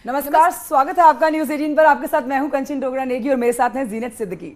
नमस्कार, स्वागत है आपका न्यूज़ 18 पर। आपके साथ मैं हूं कंचन डोगरा नेगी और मेरे साथ हैं जीनत सिद्दीकी।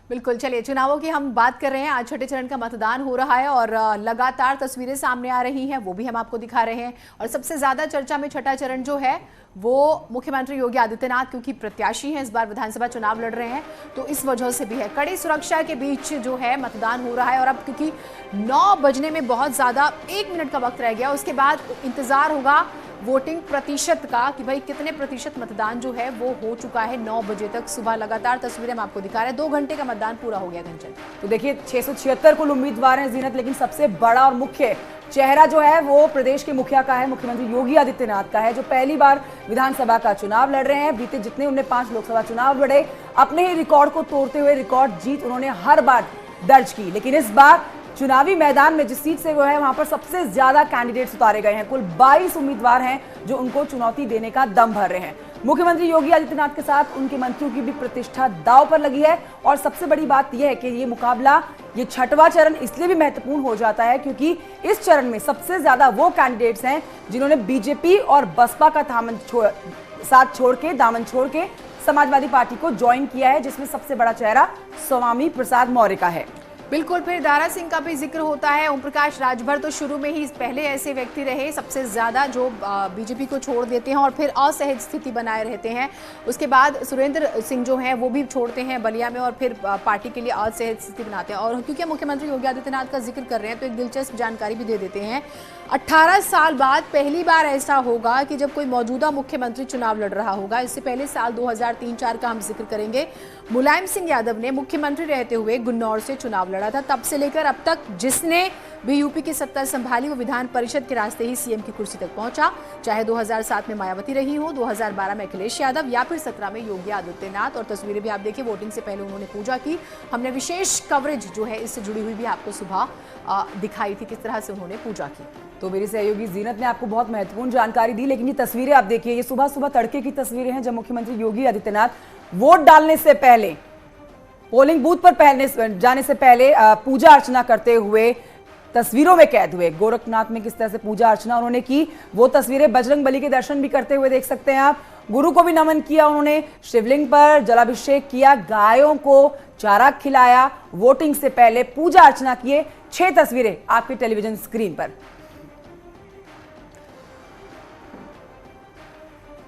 बिल्कुल, चलिए चुनावों की हम बात कर रहे हैं। आज छठे चरण का मतदान हो रहा है और लगातार तस्वीरें सामने आ रही हैं, वो भी हम आपको दिखा रहे हैं। और सबसे ज्यादा चर्चा में छठा चरण जो है वो मुख्यमंत्री योगी आदित्यनाथ, क्योंकि प्रत्याशी हैं, इस बार विधानसभा चुनाव लड़ रहे हैं, तो इस वजह से भी है। कड़ी सुरक्षा के बीच जो है मतदान हो रहा है। और अब क्योंकि 9 बजने में बहुत ज्यादा 1 मिनट का वक्त रह गया, उसके बाद इंतजार होगा वोटिंग प्रतिशत का कि भाई कितने प्रतिशत मतदान जो है वो हो चुका है 9 बजे तक। सुबह लगातार तस्वीरें हम आपको दिखा रहे हैं। 2 घंटे का मतदान पूरा हो गया घंटे। तो देखिए 676 कुल उम्मीदवार हैं जीनत, लेकिन सबसे बड़ा और मुख्य चेहरा जो है वो प्रदेश के मुखिया का है, मुख्यमंत्री योगी आदित्यनाथ का है, जो पहली बार विधानसभा का चुनाव लड़ रहे हैं। बीते जितने उन्होंने 5 लोकसभा चुनाव लड़े, अपने ही रिकॉर्ड को तोड़ते हुए रिकॉर्ड जीत उन्होंने हर बार दर्ज की। लेकिन इस बार चुनावी मैदान में जिस सीट से वो है वहां पर सबसे ज्यादा कैंडिडेट्स उतारे गए हैं। कुल 22 उम्मीदवार हैं जो उनको चुनौती देने का दम भर रहे हैं। मुख्यमंत्री योगी आदित्यनाथ के साथ उनके मंत्रियों की भी प्रतिष्ठा दांव पर लगी है। और सबसे बड़ी बात यह है कि ये मुकाबला, ये छठवां चरण इसलिए भी महत्वपूर्ण हो जाता है क्योंकि इस चरण में सबसे ज्यादा वो कैंडिडेट्स हैं जिन्होंने बीजेपी और बसपा का साथ छोड़ के समाजवादी पार्टी को ज्वाइन किया है, जिसमें सबसे बड़ा चेहरा स्वामी प्रसाद मौर्य का है। बिल्कुल, फिर दारा सिंह का भी जिक्र होता है। ओम प्रकाश राजभर तो शुरू में ही पहले ऐसे व्यक्ति रहे सबसे ज्यादा जो बीजेपी को छोड़ देते हैं और फिर असहज स्थिति बनाए रहते हैं। उसके बाद सुरेंद्र सिंह जो हैं वो भी छोड़ते हैं बलिया में और फिर पार्टी के लिए असहज स्थिति बनाते हैं। और क्योंकि मुख्यमंत्री योगी आदित्यनाथ का जिक्र कर रहे हैं तो एक दिलचस्प जानकारी भी दे देते हैं। 18 साल बाद पहली बार ऐसा होगा कि जब कोई मौजूदा मुख्यमंत्री चुनाव लड़ रहा होगा। इससे पहले साल 2003-04 का हम जिक्र करेंगे। मुलायम सिंह यादव ने मुख्यमंत्री रहते हुए गुन्नौर से चुनाव लड़ा था। तब से लेकर अब तक जिसने भी यूपी की सत्ता संभाली वो विधान परिषद के रास्ते ही सीएम की कुर्सी तक पहुंचा, चाहे 2007 में मायावती रही हो, 2012 में अखिलेश यादव या फिर 17 में योगी आदित्यनाथ। और तस्वीरें भी आप देखिए, वोटिंग से पहले उन्होंने पूजा की। हमने विशेष कवरेज जो है इससे जुड़ी हुई भी आपको सुबह दिखाई थी, किस तरह से उन्होंने पूजा की। तो मेरी सहयोगी जीनत ने आपको बहुत महत्वपूर्ण जानकारी दी। लेकिन ये तस्वीरें आप देखिए, ये सुबह सुबह तड़के की तस्वीरें हैं जब मुख्यमंत्री योगी आदित्यनाथ वोट डालने से पहले, पोलिंग बूथ पर जाने से पहले पूजा अर्चना करते हुए तस्वीरों में कैद हुए। गोरखनाथ में किस तरह से पूजा अर्चना उन्होंने की, वो तस्वीरें बजरंग बली के दर्शन भी करते हुए देख सकते हैं आप। गुरु को भी नमन किया उन्होंने, शिवलिंग पर जलाभिषेक किया, गायों को चारा खिलाया, वोटिंग से पहले पूजा अर्चना किए। 6 तस्वीरें आपके टेलीविजन स्क्रीन पर।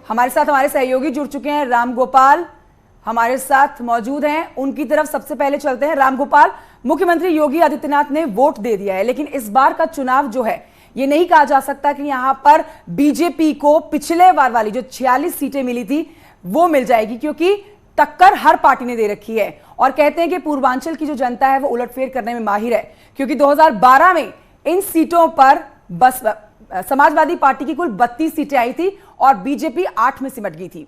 हमारे साथ हमारे सहयोगी जुड़ चुके हैं, राम गोपाल हमारे साथ मौजूद हैं। उनकी तरफ सबसे पहले चलते हैं। राम गोपाल, मुख्यमंत्री योगी आदित्यनाथ ने वोट दे दिया है, लेकिन इस बार का चुनाव जो है ये नहीं कहा जा सकता कि यहां पर बीजेपी को पिछले बार वाली जो 46 सीटें मिली थी वो मिल जाएगी, क्योंकि टक्कर हर पार्टी ने दे रखी है। और कहते हैं कि पूर्वांचल की जो जनता है वो उलटफेर करने में माहिर है, क्योंकि 2012 में इन सीटों पर बस समाजवादी पार्टी की कुल 32 सीटें आई थी और बीजेपी 8 में सिमट गई थी।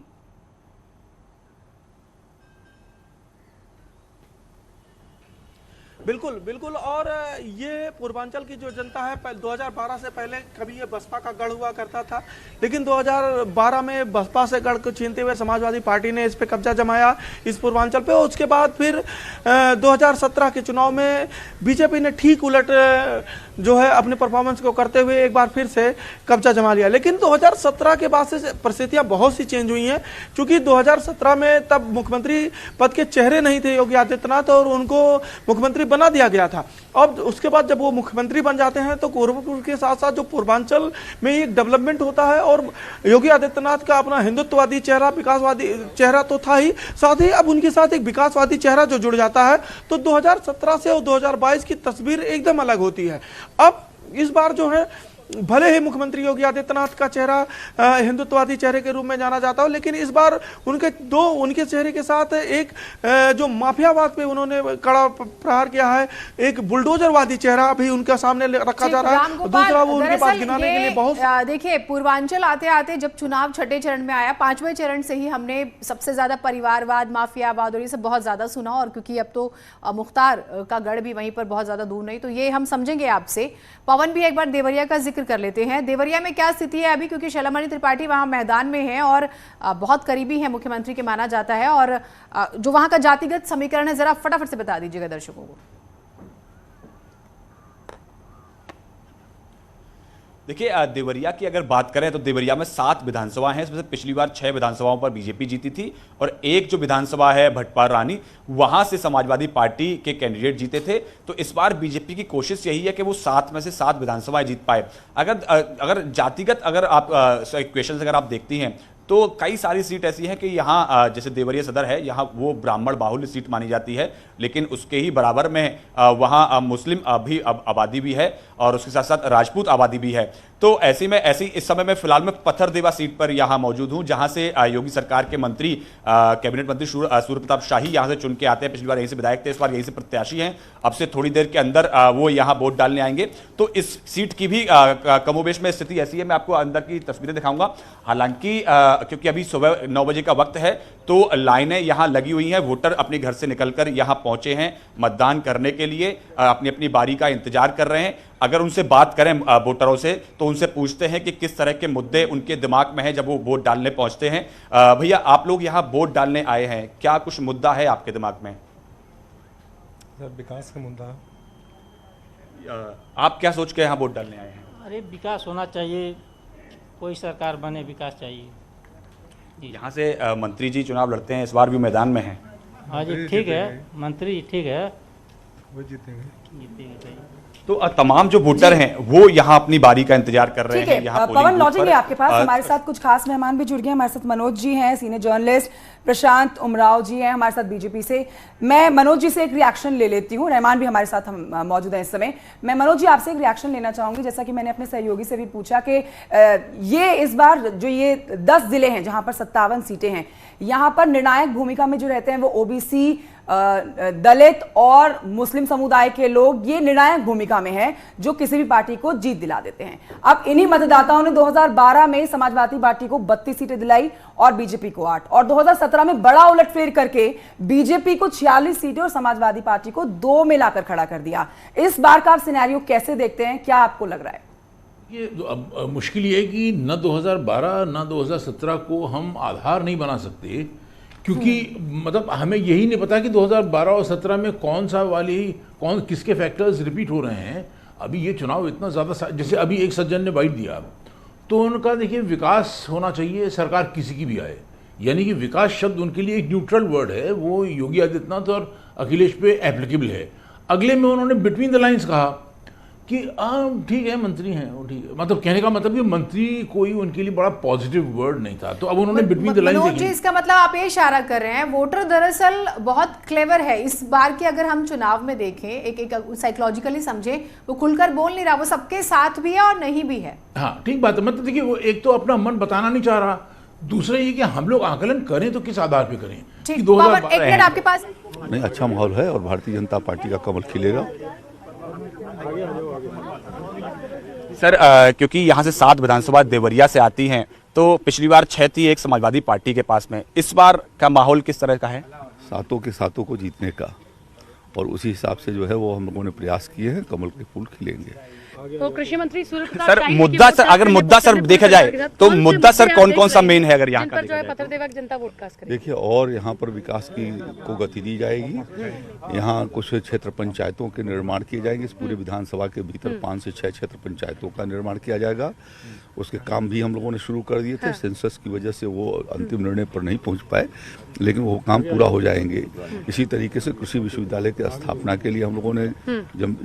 बिल्कुल बिल्कुल। और ये पूर्वांचल की जो जनता है 2012 से पहले कभी ये बसपा का गढ़ हुआ करता था, लेकिन 2012 में बसपा से गढ़ को छीनते हुए समाजवादी पार्टी ने इस पे कब्जा जमाया इस पूर्वांचल पे। और उसके बाद फिर 2017 के चुनाव में बीजेपी ने ठीक उलट जो है अपने परफॉर्मेंस को करते हुए एक बार फिर से कब्जा जमा लिया। लेकिन 2017 के बाद से परिस्थितियां बहुत सी चेंज हुई हैं, क्योंकि 2017 में तब मुख्यमंत्री पद के चेहरे नहीं थे योगी आदित्यनाथ और उनको मुख्यमंत्री बना दिया गया था। अब उसके बाद जब वो मुख्यमंत्री बन जाते हैं तो गोरखपुर के साथ साथ जो पूर्वांचल में एक डेवलपमेंट होता है और योगी आदित्यनाथ का अपना हिंदुत्ववादी चेहरा, विकासवादी चेहरा तो था ही, साथ ही अब उनके साथ एक विकासवादी चेहरा जो जुड़ जाता है, तो 2017 से और 2022 की तस्वीर एकदम अलग होती है। अब इस बार जो है भले ही मुख्यमंत्री योगी आदित्यनाथ का चेहरा हिंदुत्ववादी चेहरे के रूप में जाना जाता हो, लेकिन इस बार उनके चेहरे के साथ एक जो माफियावाद पे उन्होंने कड़ा प्रहार किया है, एक बुलडोजरवादी चेहरा भी उनके सामने रखा जा रहा है। दूसरा वो उनके पास गिनाने के लिए बहुत देखिए, पूर्वांचल आते आते जब चुनाव छठे चरण में आया, 5वें चरण से ही हमने सबसे ज्यादा परिवारवाद, माफियावाद और ये सब बहुत ज्यादा सुना। और क्योंकि अब तो मुख्तार का गढ़ भी वहीं पर बहुत ज्यादा दूर नहीं, तो ये हम समझेंगे आपसे। पवन भी एक बार देवरिया का जिक्र कर लेते हैं। देवरिया में क्या स्थिति है अभी, क्योंकि शैलामणि त्रिपाठी वहां मैदान में है और बहुत करीबी है मुख्यमंत्री के माना जाता है, और जो वहां का जातिगत समीकरण है जरा फटाफट से बता दीजिएगा दर्शकों को। देखिए, देवरिया की अगर बात करें तो देवरिया में 7 विधानसभा हैं। इसमें से पिछली बार 6 विधानसभाओं पर बीजेपी जीती थी और एक जो विधानसभा है भटपार रानी, वहां से समाजवादी पार्टी के कैंडिडेट जीते थे। तो इस बार बीजेपी की कोशिश यही है कि वो 7 में से 7 विधानसभाएं जीत पाए। अगर जातिगत अगर आप इक्वेशन अगर आप देखती हैं तो कई सारी सीट ऐसी हैं कि यहाँ जैसे देवरिया सदर है, यहाँ वो ब्राह्मण बाहुल्य सीट मानी जाती है, लेकिन उसके ही बराबर में वहाँ मुस्लिम भी आबादी भी है और उसके साथ साथ राजपूत आबादी भी है। तो ऐसी इस समय में फिलहाल मैं पत्थरदेवा सीट पर यहाँ मौजूद हूँ, जहाँ से योगी सरकार के मंत्री कैबिनेट मंत्री सूर्य प्रताप शाही यहाँ से चुन के आते हैं। पिछली बार यहीं से विधायक थे, इस बार यहीं से प्रत्याशी हैं। अब से थोड़ी देर के अंदर वो यहाँ वोट डालने आएंगे। तो इस सीट की भी कमोबेश में स्थिति ऐसी है। मैं आपको अंदर की तस्वीरें दिखाऊंगा। हालांकि क्योंकि अभी सुबह 9 बजे का वक्त है तो लाइनें यहाँ लगी हुई हैं। वोटर अपने घर से निकलकर यहाँ पहुंचे हैं मतदान करने के लिए, अपनी अपनी बारी का इंतजार कर रहे हैं। अगर उनसे बात करें वोटरों से तो उनसे पूछते हैं कि किस तरह के मुद्दे उनके दिमाग में है जब वो वोट डालने पहुंचते हैं। भैया, आप लोग यहाँ वोट डालने आए हैं, क्या कुछ मुद्दा है आपके दिमाग में? सर, विकास का मुद्दा। आप क्या सोच के यहाँ वोट डालने आए हैं? अरे विकास होना चाहिए, कोई सरकार बने, विकास चाहिए। यहाँ से मंत्री जी चुनाव लड़ते हैं, इस बार भी मैदान में हैं। हाँ जी, ठीक है, मंत्री ठीक है, वो जीतेंगे। तो तमाम जो वोटर हैं वो यहाँ अपनी बारी का इंतजार कर रहे हैं। यहाँ पवन लौटेंगे आपके पास। हमारे साथ कुछ खास मेहमान भी जुड़ गए। हमारे साथ मनोज जी हैं, सीनियर जर्नलिस्ट, प्रशांत उमराव जी हैं हमारे साथ बीजेपी से। मैं मनोज जी से एक रिएक्शन ले लेती हूँ। रहमान भी हमारे साथ हम मौजूद हैं इस समय। मैं मनोज जी आपसे एक रिएक्शन लेना चाहूंगी, जैसा कि मैंने अपने सहयोगी से भी पूछा कि ये इस बार जो ये 10 जिले हैं जहां पर 57 सीटें हैं, यहां पर निर्णायक भूमिका में जो रहते हैं वो ओबीसी, दलित और मुस्लिम समुदाय के लोग, ये निर्णायक भूमिका में है जो किसी भी पार्टी को जीत दिला देते हैं। अब इन्हीं मतदाताओं ने 2012 में समाजवादी पार्टी को 32 सीटें दिलाई और बीजेपी को 8, और 2017 में बड़ा उलटफेर करके बीजेपी को 46 सीटें और समाजवादी पार्टी को 2 में लाकर खड़ा कर दिया। इस बार का आप सिनेरियो कैसे देखते हैं, क्या आपको लग रहा है? ये मुश्किल ये है कि न 2012 न 2017 को हम आधार नहीं बना सकते, क्योंकि मतलब हमें यही नहीं पता कि 2012 और 17 में कौन किसके फैक्टर्स रिपीट हो रहे हैं। अभी ये चुनाव इतना ज़्यादा, जैसे अभी एक सज्जन ने बाइट दिया तो उनका देखिए विकास होना चाहिए, सरकार किसी की भी आए, यानी कि विकास शब्द उनके लिए एक न्यूट्रल वर्ड है, वो योगी आदित्यनाथ और अखिलेश पे एप्लीकेबल है। अगले में उन्होंने बिटवीन द लाइन्स कहा कि ठीक है मंत्री हैं वो, ठीक है, मतलब कहने का मतलब कि मंत्री कोई उनके लिए बड़ा पॉजिटिव वर्ड नहीं था। तो अब उन्होंने बिटवीन द लाइन्स जी, इसका मतलब आप ये इशारा कर रहे हैं वोटर दरअसल बहुत क्लेवर है। इस बार की अगर हम चुनाव में देखें, एक साइकोलॉजिकली समझे, वो खुलकर बोल नहीं रहा, वो सबके साथ भी है और नहीं भी है। हाँ, ठीक बात है। मतलब देखिए, वो एक तो अपना मन बताना नहीं चाह रहा, दूसरा ये कि हम लोग आकलन करें तो किस आधार पे करें। ठीक, एक मिनट आपके पास। नहीं, अच्छा माहौल है और भारतीय जनता पार्टी का कमल खिलेगा। सर, क्योंकि यहाँ से 7 विधानसभा देवरिया से आती हैं, तो पिछली बार 6 थी एक समाजवादी पार्टी के पास में, इस बार का माहौल किस तरह का है? 7 के 7 को जीतने का, और उसी हिसाब से जो है वो हम लोगों ने प्रयास किए हैं, कमल के फूल खिलेंगे। तो कृषि मंत्री सूर्य प्रताप सर, शाही मुद्दा सर, अगर मुद्दा सर देखा जाए तो मुद्दा सर कौन सा मेन है अगर यहाँ का जो है पत्थरदेवा की जनता वोट कास्ट करेगी? देखिए, और यहाँ पर विकास को गति दी जाएगी। यहाँ कुछ क्षेत्र पंचायतों के निर्माण किए जाएंगे। इस पूरे विधानसभा के भीतर 5 से 6 क्षेत्र पंचायतों का निर्माण किया जाएगा। उसके काम भी हम लोगों ने शुरू कर दिए थे। सेंसस की वजह से वो अंतिम निर्णय पर नहीं पहुँच पाए, लेकिन वो काम पूरा हो जाएंगे। इसी तरीके से कृषि विश्वविद्यालय की स्थापना के लिए हम लोगों ने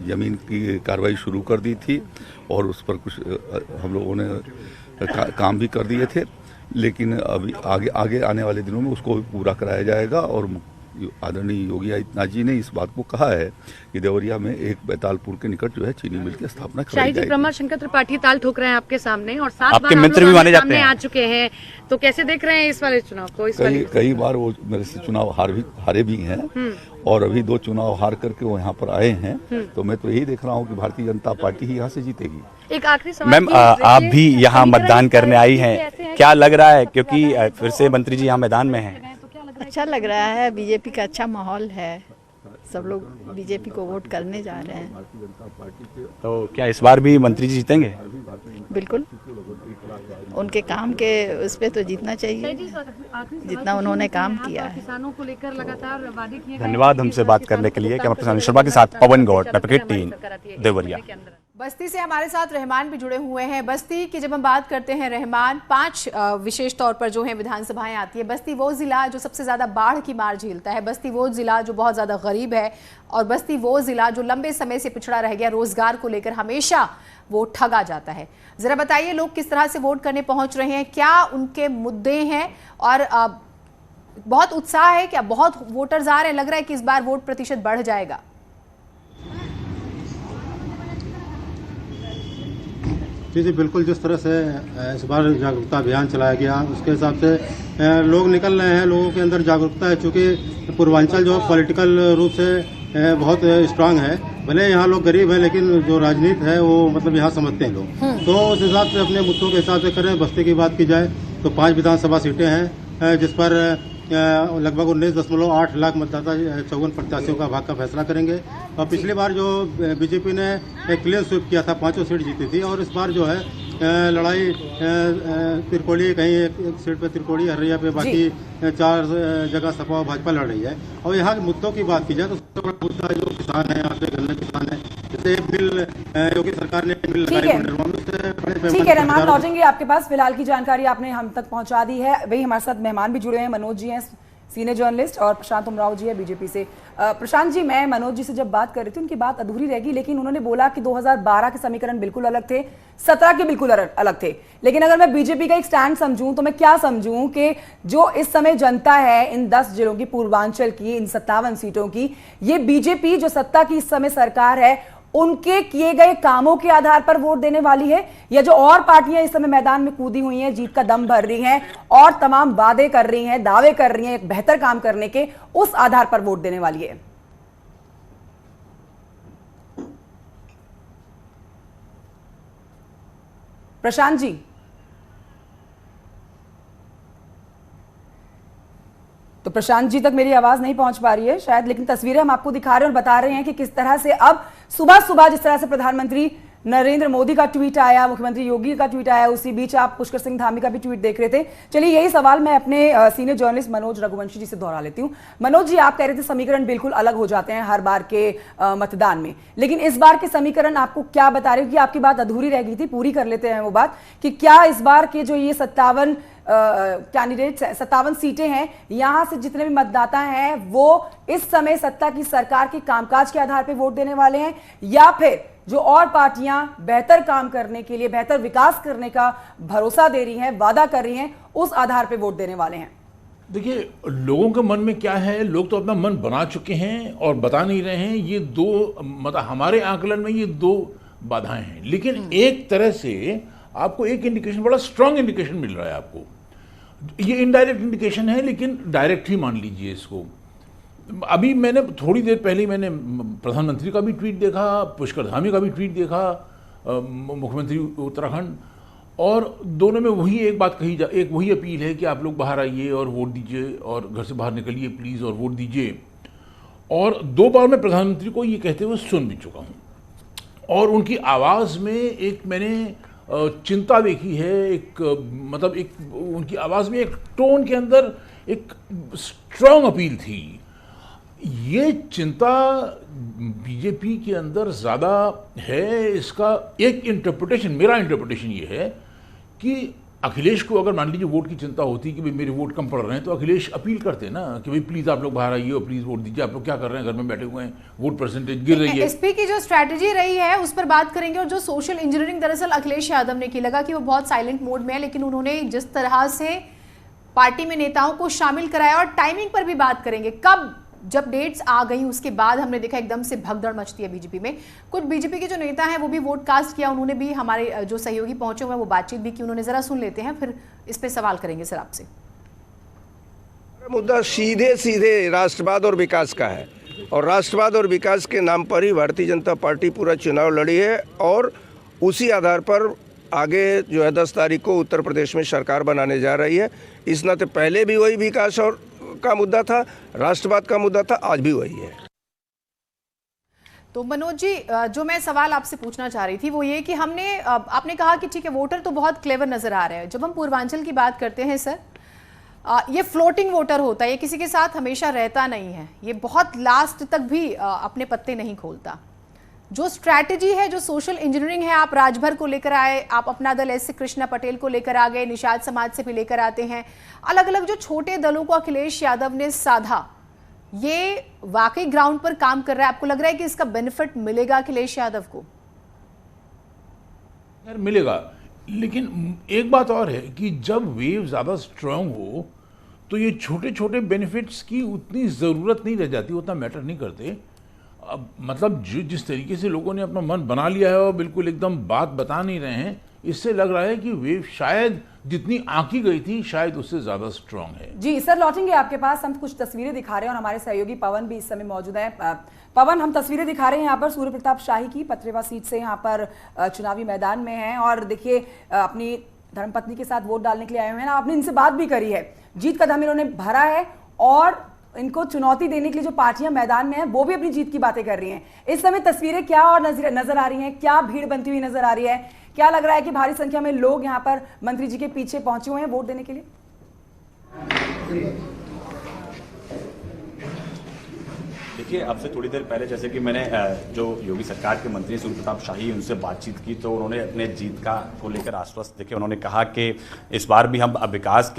जमीन की कार्रवाई शुरू कर दी थी और उस पर कुछ हम लोगों ने काम भी कर दिए थे, लेकिन अभी आगे आने वाले दिनों में उसको पूरा कराया जाएगा। और आदरणीय योगी आदित्यनाथ जी ने इस बात को कहा है कि देवरिया में एक बैतालपुर के निकट जो है चीनी मिल की स्थापना कराई जाएगी। ब्रह्मा शंकर त्रिपाठी ताल ठोक रहे हैं आपके सामने और 7 आपके मित्र भी माने जाते हैं, आ चुके हैं, तो कैसे देख रहे हैं इस वाले चुनाव को? कई बार वो मेरे से चुनाव हारे भी हैं और अभी 2 चुनाव हार करके वो यहाँ पर आए हैं। तो मैं तो यही देख रहा हूँ कि भारतीय जनता पार्टी ही यहाँ से जीतेगी। एक आखिरी सवाल मैम, आप भी यहाँ मतदान करने आई हैं, क्या लग रहा है, क्योंकि फिर से मंत्री जी यहाँ मैदान में हैं? अच्छा लग रहा है, बीजेपी का अच्छा माहौल है, सब लोग बीजेपी को वोट करने जा रहे हैं। तो क्या इस बार भी मंत्री जी जीतेंगे? बिल्कुल, उनके काम के उस पे तो जीतना चाहिए जितना उन्होंने काम किया है। किसानों को लेकर लगातार वादे किए। धन्यवाद हमसे बात करने के लिए। कैमरा पर्सन शर्मा के साथ पवन गौड़, पेपर 18 देवरिया। बस्ती से हमारे साथ रहमान भी जुड़े हुए हैं। बस्ती की जब हम बात करते हैं रहमान, 5 विशेष तौर पर जो है विधानसभाएं आती है। बस्ती वो ज़िला जो सबसे ज़्यादा बाढ़ की मार झेलता है, बस्ती वो ज़िला जो बहुत ज़्यादा गरीब है, और बस्ती वो ज़िला जो लंबे समय से पिछड़ा रह गया। रोज़गार को लेकर हमेशा वो ठगा जाता है। ज़रा बताइए लोग किस तरह से वोट करने पहुँच रहे हैं, क्या उनके मुद्दे हैं, और बहुत उत्साह है क्या? बहुत वोटर्स आ रहे हैं, लग रहा है कि इस बार वोट प्रतिशत बढ़ जाएगा? जी बिल्कुल, जिस तरह से इस बार जागरूकता अभियान चलाया गया उसके हिसाब से लोग निकल रहे हैं, लोगों के अंदर जागरूकता है। चूँकि पूर्वांचल जो पॉलिटिकल रूप से बहुत स्ट्रांग है, भले यहाँ लोग गरीब हैं लेकिन जो राजनीति है वो मतलब यहाँ समझते हैं लोग। तो उस हिसाब से अपने मुद्दों के हिसाब से करें। बस्ती की बात की जाए तो 5 विधानसभा सीटें हैं जिस पर लगभग 19.8 लाख मतदाता 54 प्रत्याशियों का भाग का फैसला करेंगे। और पिछली बार जो बीजेपी ने एक क्लीन स्वीप किया था, 5 सीट जीती थी, और इस बार जो है लड़ाई त्रिकोणी, कहीं एक सीट पे त्रिकोणी, हरिया पे बाकी 4 जगह सपा और भाजपा लड़ रही है। और यहाँ के मुद्दों की बात की जाए तो सबसे बड़ा मुद्दा जो किसान है, यहाँ पे गन्ना किसान है, जैसे बिल योगी सरकार ने बिल लगाई। ठीक है रहमान, लौटेंगे आपके पास। फिलहाल की जानकारी आपने हम तक पहुंचा दी है। वही हमारे साथ मेहमान भी जुड़े हैं, मनोज जी हैं सीनियर जर्नलिस्ट, और प्रशांत उमराव जी है बीजेपी से। प्रशांत जी, मैं मनोज जी से जब बात कर रही थी उनकी बात अधूरी रह गई, लेकिन उन्होंने बोला कि 2012 के समीकरण बिल्कुल अलग थे, 17 के बिल्कुल अलग थे। लेकिन अगर मैं बीजेपी का एक स्टैंड समझूं तो मैं क्या समझूं कि जो इस समय जनता है इन 10 जिलों की, पूर्वांचल की, इन 57 सीटों की, ये बीजेपी जो सत्ता की इस समय सरकार है उनके किए गए कामों के आधार पर वोट देने वाली है, या जो और पार्टियां इस समय मैदान में कूदी हुई हैं, जीत का दम भर रही हैं और तमाम वादे कर रही हैं, दावे कर रही हैं एक बेहतर काम करने के, उस आधार पर वोट देने वाली है? प्रशांत जी, तो प्रशांत जी तक मेरी आवाज नहीं पहुंच पा रही है शायद, लेकिन तस्वीरें हम आपको दिखा रहे हैं और बता रहे हैं कि किस तरह से अब सुबह सुबह जिस तरह से प्रधानमंत्री नरेंद्र मोदी का ट्वीट आया, मुख्यमंत्री योगी का ट्वीट आया, उसी बीच आप पुष्कर सिंह धामी का भी ट्वीट देख रहे थे। चलिए यही सवाल मैं अपने सीनियर जर्नलिस्ट मनोज रघुवंशी जी से दोहरा लेती हूँ। मनोज जी, आप कह रहे थे समीकरण बिल्कुल अलग हो जाते हैं हर बार के मतदान में, लेकिन इस बार के समीकरण आपको क्या बता रहे हो? कि आपकी बात अधूरी रह गई थी, पूरी कर लेते हैं वो बात, कि क्या इस बार के जो ये 57 कैंडिडेट्स 57 सीटें हैं, यहां से जितने भी मतदाता हैं वो इस समय सत्ता की सरकार के कामकाज के आधार पर वोट देने वाले हैं, या फिर जो और पार्टियां बेहतर काम करने के लिए, बेहतर विकास करने का भरोसा दे रही हैं, वादा कर रही हैं, उस आधार पर वोट देने वाले हैं? देखिए, लोगों के मन में क्या है, लोग तो अपना मन बना चुके हैं और बता नहीं रहे हैं। ये दो मतलब हमारे आकलन में ये 2 बाधाएं हैं, लेकिन एक तरह से आपको एक इंडिकेशन, बड़ा स्ट्रांग इंडिकेशन मिल रहा है आपको। ये इनडायरेक्ट इंडिकेशन है लेकिन डायरेक्ट ही मान लीजिए इसको। अभी मैंने थोड़ी देर पहले मैंने प्रधानमंत्री का भी ट्वीट देखा, पुष्कर धामी का भी ट्वीट देखा, मुख्यमंत्री उत्तराखंड, और दोनों में वही एक बात कही एक वही अपील है कि आप लोग बाहर आइए और वोट दीजिए, और घर से बाहर निकलिए प्लीज़ और वोट दीजिए। और 2 बार मैं प्रधानमंत्री को ये कहते हुए सुन भी चुका हूँ, और उनकी आवाज़ में एक मैंने चिंता देखी है, एक मतलब एक उनकी आवाज़ में एक टोन के अंदर एक स्ट्रांग अपील थी। ये चिंता बीजेपी के अंदर ज़्यादा है। इसका एक इंटरप्रिटेशन, मेरा इंटरप्रिटेशन ये है कि अखिलेश को अगर मान लीजिए वोट की चिंता होती कि भाई मेरे वोट कम पड़ रहे हैं, तो अखिलेश अपील करते ना कि भाई प्लीज़ आप लोग बाहर आइए और प्लीज़ वोट दीजिए। आप लोग क्या कर रहे हैं, घर में बैठे हुए हैं, वोट परसेंटेज गिर रही है। एसपी की जो स्ट्रैटेजी रही है उस पर बात करेंगे, और जो सोशल इंजीनियरिंग दरअसल अखिलेश यादव ने की, लगा कि वो बहुत साइलेंट मोड में है, लेकिन उन्होंने जिस तरह से पार्टी में नेताओं को शामिल कराया, और टाइमिंग पर भी बात करेंगे, कब जब डेट्स आ गई उसके बाद हमने देखा एकदम से भगदड़ मचती है बीजेपी में। कुछ बीजेपी के जो नेता हैं वो भी वोट कास्ट किया, उन्होंने भी, हमारे जो सहयोगी पहुंचे हुए हैं वो बातचीत भी की उन्होंने। जरा सुन लेते हैं, फिर इस पे सवाल करेंगे सर आपसे। मुद्दा सीधे सीधे राष्ट्रवाद और विकास का है, और राष्ट्रवाद और विकास के नाम पर ही भारतीय जनता पार्टी पूरा चुनाव लड़ी है, और उसी आधार पर आगे जो है 10 तारीख को उत्तर प्रदेश में सरकार बनाने जा रही है। इस नाते पहले भी वही विकास और का मुद्दा था, राष्ट्रवाद का मुद्दा था, आज भी वही है। तो मनोज जी, जो मैं सवाल आपसे पूछना चाह रही थी वो ये कि आपने कहा कि ठीक है वोटर तो बहुत क्लेवर नजर आ रहे हैं। जब हम पूर्वांचल की बात करते हैं सर, ये फ्लोटिंग वोटर होता है, ये किसी के साथ हमेशा रहता नहीं है, ये बहुत लास्ट तक भी अपने पत्ते नहीं खोलता। जो स्ट्रैटेजी है, जो सोशल इंजीनियरिंग है, आप राजभर को लेकर आए, आप अपना दल एस कृष्णा पटेल को लेकर आ गए, निषाद समाज से भी लेकर आते हैं, अलग अलग जो छोटे दलों को अखिलेश यादव ने साधा, ये वाकई ग्राउंड पर काम कर रहा है? आपको लग रहा है कि इसका बेनिफिट मिलेगा अखिलेश यादव को? मिलेगा, लेकिन एक बात और है कि जब वेव ज़्यादा स्ट्रांग हो तो ये छोटे छोटे बेनिफिट्स की उतनी ज़रूरत नहीं रह जाती, उतना मैटर नहीं करते। अब मतलब जिस तरीके से लोगों ने अपना मन बना लिया है और बिल्कुल एकदम बात बता नहीं रहे हैं, इससे लग रहा है कि वेव शायद जितनी आंकी गई थी शायद उससे ज़्यादा स्ट्रांग है। जी सर, लौटेंगे आपके पास। हम कुछ तस्वीरें दिखा रहे हैं और हमारे सहयोगी पवन भी इस समय मौजूद है। पवन, हम तस्वीरें दिखा रहे हैं यहाँ पर सूर्य प्रताप शाही की पथरेवा सीट से, यहाँ पर चुनावी मैदान में हैं और देखिए अपनी धर्मपत्नी के साथ वोट डालने के लिए आए हुए हैं। आपने इनसे बात भी करी है, जीत का दम इन्होंने भरा है और इनको चुनौती देने के लिए जो पार्टियां मैदान में हैं वो भी अपनी जीत की बातें कर रही हैं। इस समय तस्वीरें क्या और नजर आ रही हैं? क्या भीड़ बनती हुई नजर आ रही है? क्या लग रहा है कि भारी संख्या में लोग यहाँ पर मंत्री जी के पीछे पहुंचे हुए हैं वोट देने के लिए? देखिए, अब से थोड़ी देर पहले जैसे कि मैंने जो योगी सरकार के मंत्री सूर्य प्रताप शाही उनसे बातचीत की तो उन्होंने अपने जीत को लेकर आश्वस्त देखे। उन्होंने कहा कि इस बार भी हम विकास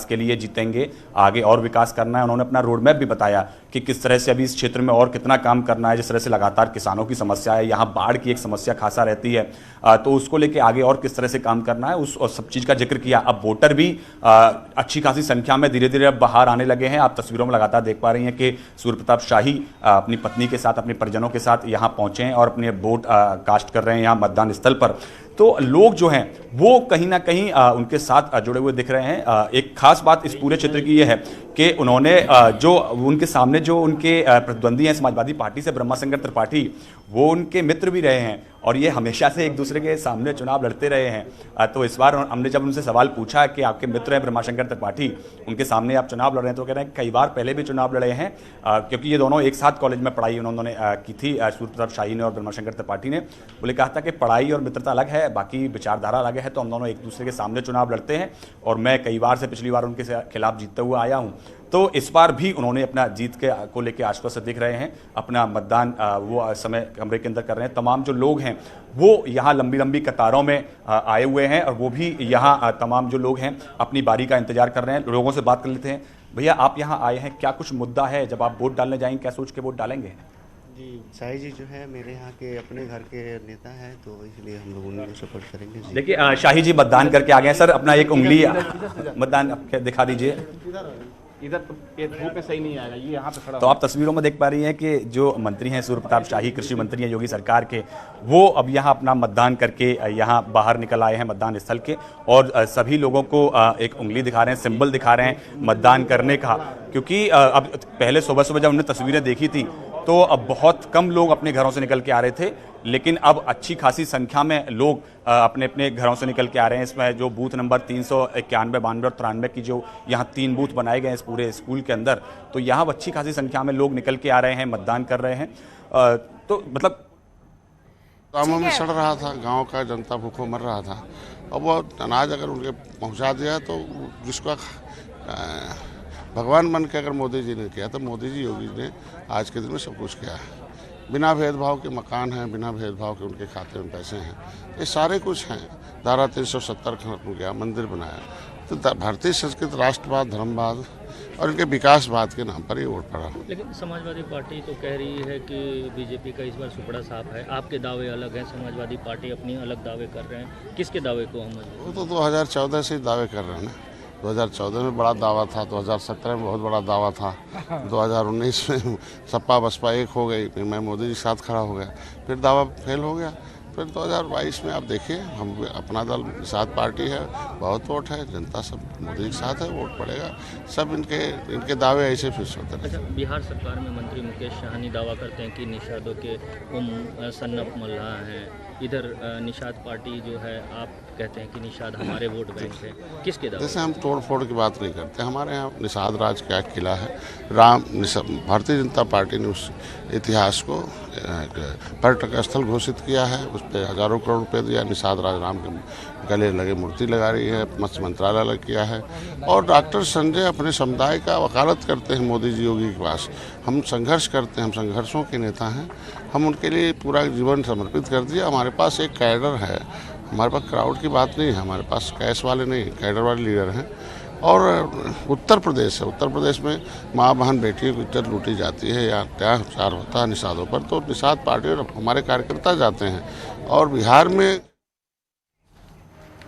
के लिए जीतेंगे, आगे और विकास करना है। उन्होंने अपना रोड मैप भी बताया कि किस तरह से अभी इस क्षेत्र में और कितना काम करना है। जिस तरह से लगातार किसानों की समस्या है, यहाँ बाढ़ की एक समस्या खासा रहती है, तो उसको लेकर आगे और किस तरह से काम करना है उस और सब चीज़ का जिक्र किया। अब वोटर भी अच्छी खासी संख्या में धीरे धीरे अब बाहर आने लगे हैं। आप तस्वीरों में लगातार देख पा रही हैं कि सूर्य प्रताप शाही अपनी पत्नी के साथ, अपने परिजनों के साथ यहाँ पहुंचे हैं और अपने वोट कास्ट कर रहे हैं यहाँ मतदान स्थल पर। तो लोग जो हैं वो कहीं ना कहीं उनके साथ जुड़े हुए दिख रहे हैं। एक खास बात इस पूरे क्षेत्र की ये है कि उन्होंने जो उनके सामने जो उनके प्रतिद्वंदी हैं समाजवादी पार्टी से ब्रह्माशंकर त्रिपाठी, वो उनके मित्र भी रहे हैं और ये हमेशा से एक दूसरे के सामने चुनाव लड़ते रहे हैं। तो इस बार हमने जब उनसे सवाल पूछा कि आपके मित्र हैं ब्रह्माशंकर त्रिपाठी, उनके सामने आप चुनाव लड़ रहे हैं, तो कह रहे हैं कई बार पहले भी चुनाव लड़े हैं, क्योंकि ये दोनों एक साथ कॉलेज में पढ़ाई उन्होंने की थी, सूर्य प्रताप शाही ने और ब्रह्माशंकर त्रिपाठी ने। बोले कहा था कि पढ़ाई और मित्रता अलग है, बाकी विचारधारा अलग है, तो हम दोनों एक दूसरे के सामने चुनाव लड़ते हैं और मैं कई बार से पिछली बार उनके खिलाफ जीतते हुए आया हूँ। तो इस बार भी उन्होंने अपना जीत को लेकर आश्वस्त दिख रहे हैं। अपना मतदान वो समय कमरे के अंदर कर रहे हैं। तमाम जो लोग हैं वो यहाँ लंबी लंबी कतारों में आए हुए हैं और वो भी यहाँ तमाम जो लोग हैं अपनी बारी का इंतजार कर रहे हैं। लोगों से बात कर लेते हैं। भैया, आप यहाँ आए हैं, क्या कुछ मुद्दा है? जब आप वोट डालने जाएंगे क्या सोच के वोट डालेंगे? जी, शाही जी जो है मेरे यहाँ के अपने घर के नेता हैं, तो इसलिए हम लोग उनको सपोर्ट करेंगे। देखिए, शाही जी मतदान करके आ गए हैं। सर, अपना एक उंगली मतदान दिखा दीजिए। इधर तो ये धूप में सही नहीं आएगा, ये यहाँ पे खड़ा। तो आप तस्वीरों में देख पा रही हैं कि जो मंत्री हैं सूर्य प्रताप शाही, कृषि मंत्री हैं योगी सरकार के, वो अब यहाँ अपना मतदान करके यहाँ बाहर निकल आए हैं मतदान स्थल के और सभी लोगों को एक उंगली दिखा रहे हैं, सिंबल दिखा रहे हैं मतदान करने का। क्योंकि अब पहले सुबह सुबह जब हमने तस्वीरें देखी थी तो अब बहुत कम लोग अपने घरों से निकल के आ रहे थे, लेकिन अब अच्छी खासी संख्या में लोग अपने अपने घरों से निकल के आ रहे हैं। इसमें जो बूथ नंबर 391, 92 और 93 की जो यहाँ 3 बूथ बनाए गए हैं इस पूरे स्कूल के अंदर, तो यहाँ अच्छी खासी संख्या में लोग निकल के आ रहे हैं, मतदान कर रहे हैं। तो मतलब गाँवों में सड़ रहा था, गांव का जनता भूखों मर रहा था। अब वो अनाज अगर उनके पहुंचा दिया तो जिसका भगवान बन के अगर मोदी जी ने किया तो मोदी जी योगी ने आज के दिन में सब कुछ किया है। बिना भेदभाव के मकान हैं, बिना भेदभाव के उनके खाते में पैसे हैं, ये सारे कुछ हैं। धारा 370 खत्म किया, मंदिर बनाया। तो भारतीय संस्कृति, राष्ट्रवाद, धर्मवाद और इनके विकासवाद के नाम पर ही वोट पड़ा। लेकिन समाजवादी पार्टी तो कह रही है कि बीजेपी का इस बार सुपड़ा साफ है, आपके दावे अलग हैं, समाजवादी पार्टी अपनी अलग दावे कर रहे हैं। किसके दावे को हम? वो तो 2014 से ही दावे कर रहे हैं ना। 2014 में बड़ा दावा था, 2017 में बहुत बड़ा दावा था, 2019 में सपा बसपा एक हो गई, फिर मैं मोदी जी के साथ खड़ा हो गया, फिर दावा फेल हो गया। फिर 2022 में आप देखिए, हम अपना दल साथ पार्टी है, बहुत वोट है, जनता सब मोदी के साथ है, वोट पड़ेगा। सब इनके दावे ऐसे फिर होते हैं। अच्छा, बिहार सरकार में मंत्री मुकेश सहनी दावा करते हैं कि निषादों के सन्नप मल्लाह हैं, इधर निषाद पार्टी जो है, आप कहते हैं कि निषाद हमारे वोट बैंक है। किसके दावे? जैसे हम तोड़ फोड़ की बात नहीं करते, हमारे यहाँ निषाद राज का किला है। भारतीय जनता पार्टी ने उस इतिहास को पर्यटक स्थल घोषित किया है, उस पर हज़ारों करोड़ रुपए दिया। निषाद राज राम के गले लगे मूर्ति लगा रही है, मत्स्य मंत्रालय अलग किया है। और डॉक्टर संजय अपने समुदाय का वकालत करते हैं मोदी जी योगी के पास। हम संघर्ष करते हैं, हम संघर्षों के नेता हैं हम उनके लिए पूरा जीवन समर्पित कर दिया। हमारे पास एक कैडर है, हमारे पास क्राउड की बात नहीं है, हमारे पास कैश वाले नहीं, कैडर वाले लीडर हैं। और उत्तर प्रदेश है, उत्तर प्रदेश में माँ बहन बेटियों की इज्जत लूटी जाती है या अत्याचार होता है निषादों पर, तो निषाद पार्टी और हमारे कार्यकर्ता जाते हैं। और बिहार में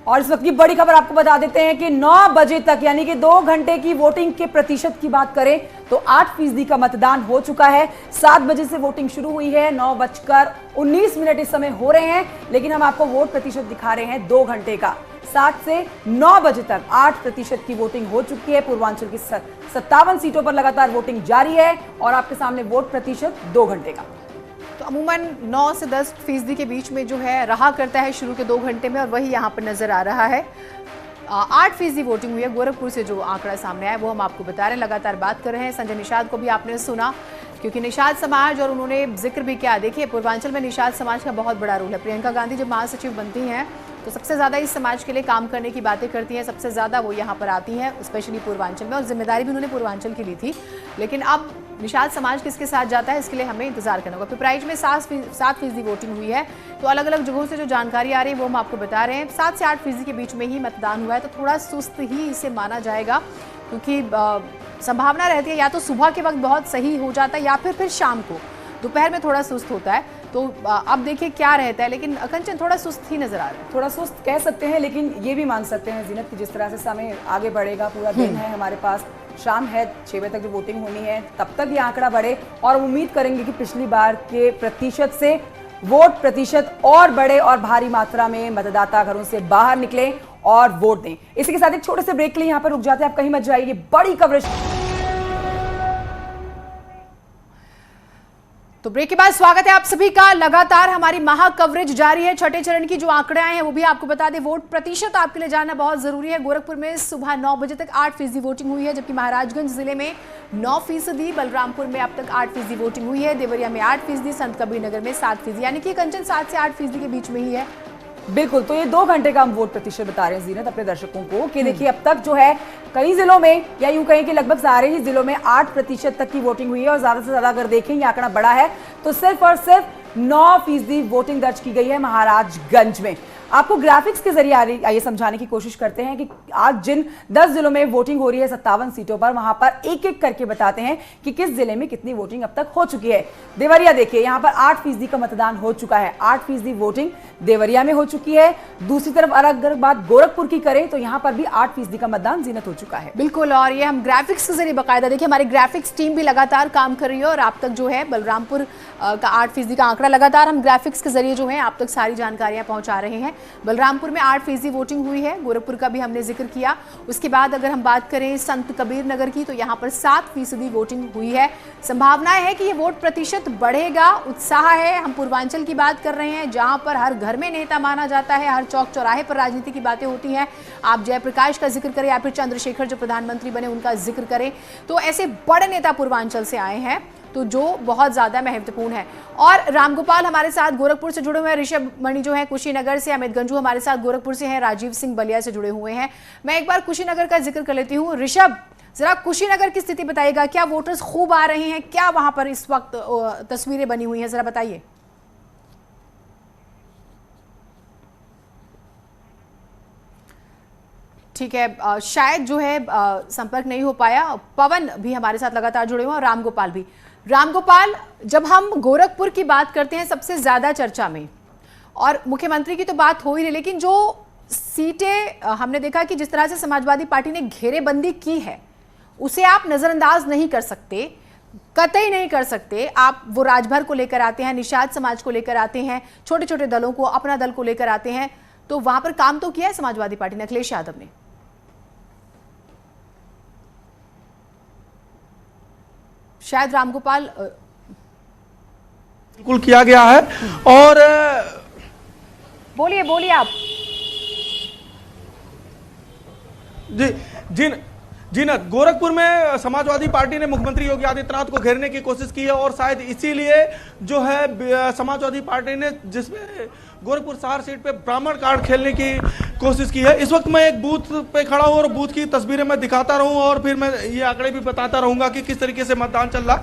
और इस वक्त की बड़ी खबर आपको बता देते हैं कि 9 बजे तक यानी कि 2 घंटे की वोटिंग के प्रतिशत की बात करें तो 8% का मतदान हो चुका है। 7 बजे से वोटिंग शुरू हुई है, 9:19 इस समय हो रहे हैं, लेकिन हम आपको वोट प्रतिशत दिखा रहे हैं 2 घंटे का। 7 से 9 बजे तक 8% की वोटिंग हो चुकी है। पूर्वांचल की 57 सीटों पर लगातार वोटिंग जारी है और आपके सामने वोट प्रतिशत 2 घंटे का। तो अमूमन 9 से 10% के बीच में जो है रहा करता है शुरू के 2 घंटे में, और वही यहाँ पर नजर आ रहा है। 8% वोटिंग हुई है। गोरखपुर से जो आंकड़ा सामने आया वो हम आपको बता रहे हैं, लगातार बात कर रहे हैं। संजय निषाद को भी आपने सुना, क्योंकि निषाद समाज और उन्होंने जिक्र भी किया। देखिए, पूर्वांचल में निषाद समाज का बहुत बड़ा रोल है। प्रियंका गांधी जब महासचिव बनती हैं तो सबसे ज़्यादा इस समाज के लिए काम करने की बातें करती हैं, सबसे ज़्यादा वो यहाँ पर आती हैं, स्पेशली पूर्वांचल में, और जिम्मेदारी भी उन्होंने पूर्वांचल की ली थी। लेकिन अब निषाद समाज किसके साथ जाता है, इसके लिए हमें इंतजार करना होगा। पिपराइच में 7% वोटिंग हुई है। तो अलग अलग जगहों से जो जानकारी आ रही है वो हम आपको बता रहे हैं। 7 से 8% के बीच में ही मतदान हुआ है, तो थोड़ा सुस्त ही इसे माना जाएगा, क्योंकि संभावना रहती है या तो सुबह के वक्त बहुत सही हो जाता है या फिर शाम को, दोपहर में थोड़ा सुस्त होता है। तो अब देखिए क्या रहता है, लेकिन कंचन थोड़ा सुस्त ही नजर आ रहा है। थोड़ा सुस्त कह सकते हैं, लेकिन ये भी मान सकते हैं जीनत की जिस तरह से समय आगे बढ़ेगा, पूरा दिन है हमारे पास, शाम है, 6 बजे तक जो वोटिंग होनी है तब तक ये आंकड़ा बढ़े, और उम्मीद करेंगे कि पिछली बार के प्रतिशत से वोट प्रतिशत और बढ़े और भारी मात्रा में मतदाता घरों से बाहर निकले और वोट दें। इसी के साथ एक छोटे से ब्रेक के लिए यहाँ पर रुक जाते हैं, आप कहीं मत जाइए, बड़ी कवरेज। तो ब्रेक के बाद स्वागत है आप सभी का। लगातार हमारी महा कवरेज जारी है। छठे चरण की जो आंकड़े आए हैं वो भी आपको बता दें। वोट प्रतिशत आपके लिए जानना बहुत जरूरी है। गोरखपुर में सुबह 9 बजे तक 8% वोटिंग हुई है, जबकि महाराजगंज जिले में 9%, बलरामपुर में अब तक 8% वोटिंग हुई है, देवरिया में 8%, संत कबीर नगर में 7%, यानी कि कंचन 7 से 8% के बीच में ही है। बिल्कुल, तो ये 2 घंटे का हम वोट प्रतिशत बता रहे हैं जीनत अपने दर्शकों को कि देखिए अब तक जो है कई जिलों में, या यूं कहें कि लगभग सारे ही जिलों में 8% तक की वोटिंग हुई है, और ज्यादा से ज्यादा अगर देखें ये आंकड़ा बड़ा है तो सिर्फ और सिर्फ 9% वोटिंग दर्ज की गई है महाराजगंज में। आपको ग्राफिक्स के जरिए आइए समझाने की कोशिश करते हैं कि आज जिन 10 जिलों में वोटिंग हो रही है 57 सीटों पर, वहां पर एक एक करके बताते हैं कि किस जिले में कितनी वोटिंग अब तक हो चुकी है। देवरिया देखिए, यहां पर 8% का मतदान हो चुका है, 8% वोटिंग देवरिया में हो चुकी है। दूसरी तरफ अगर बात गोरखपुर की करें तो यहां पर भी 8% का मतदान जीनत हो चुका है। बिल्कुल, और ये हम ग्राफिक्स के जरिए बकायदा देखिए, हमारी ग्राफिक्स टीम भी लगातार काम कर रही है, और आप तक जो है बलरामपुर का 8% का आंकड़ा लगातार हम ग्राफिक्स के जरिए जो है आप तक सारी जानकारियां पहुंचा रहे हैं। बलरामपुर में 8% वोटिंग हुई है, गोरखपुर का भी हमने जिक्र किया। उसके बाद अगर हम बात करें संत कबीर नगर की तो यहाँ पर 7% वोटिंग हुई है। संभावना है कि ये वोट प्रतिशत बढ़ेगा, उत्साह है। हम पूर्वांचल की बात कर रहे हैं, जहां पर हर घर में नेता माना जाता है, हर चौक चौराहे पर राजनीति की बातें होती हैं। आप जयप्रकाश का जिक्र करें या फिर चंद्रशेखर जो प्रधानमंत्री बने उनका जिक्र करें, तो ऐसे बड़े नेता पूर्वांचल से आए हैं, तो जो बहुत ज्यादा महत्वपूर्ण है। और रामगोपाल हमारे साथ गोरखपुर से जुड़े हुए हैं, ऋषभ मणि जो है कुशीनगर से, अमित गंजू हमारे साथ गोरखपुर से हैं, राजीव सिंह बलिया से जुड़े हुए हैं। मैं एक बार कुशीनगर का जिक्र कर लेती हूँ। ऋषभ, जरा कुशीनगर की स्थिति बताइएगा, क्या वोटर्स खूब आ रहे हैं, क्या वहां पर इस वक्त तस्वीरें बनी हुई हैं, जरा बताइए। ठीक है, शायद जो है संपर्क नहीं हो पाया। पवन भी हमारे साथ लगातार जुड़े हुए हैं और रामगोपाल भी। रामगोपाल, जब हम गोरखपुर की बात करते हैं सबसे ज्यादा चर्चा में, और मुख्यमंत्री की तो बात हो ही रही, लेकिन जो सीटें हमने देखा कि जिस तरह से समाजवादी पार्टी ने घेरेबंदी की है उसे आप नजरअंदाज नहीं कर सकते, कतई नहीं कर सकते। आप वो राजभर को लेकर आते हैं, निषाद समाज को लेकर आते हैं, छोटे छोटे दलों को, अपना दल को लेकर आते हैं, तो वहां पर काम तो किया है समाजवादी पार्टी ने, अखिलेश यादव ने। शायद रामगोपाल बिल्कुल किया गया है। और बोलिए आप। जी न गोरखपुर में समाजवादी पार्टी ने मुख्यमंत्री योगी आदित्यनाथ को घेरने की कोशिश की है, और शायद इसीलिए जो है समाजवादी पार्टी ने जिसमें गोरखपुर शहर सीट पे ब्राह्मण कार्ड खेलने की कोशिश की है। इस वक्त मैं एक बूथ पे खड़ा हूँ और बूथ की तस्वीरें मैं दिखाता रहूँ और फिर मैं ये आंकड़े भी बताता रहूँगा कि किस तरीके से मतदान चल रहा।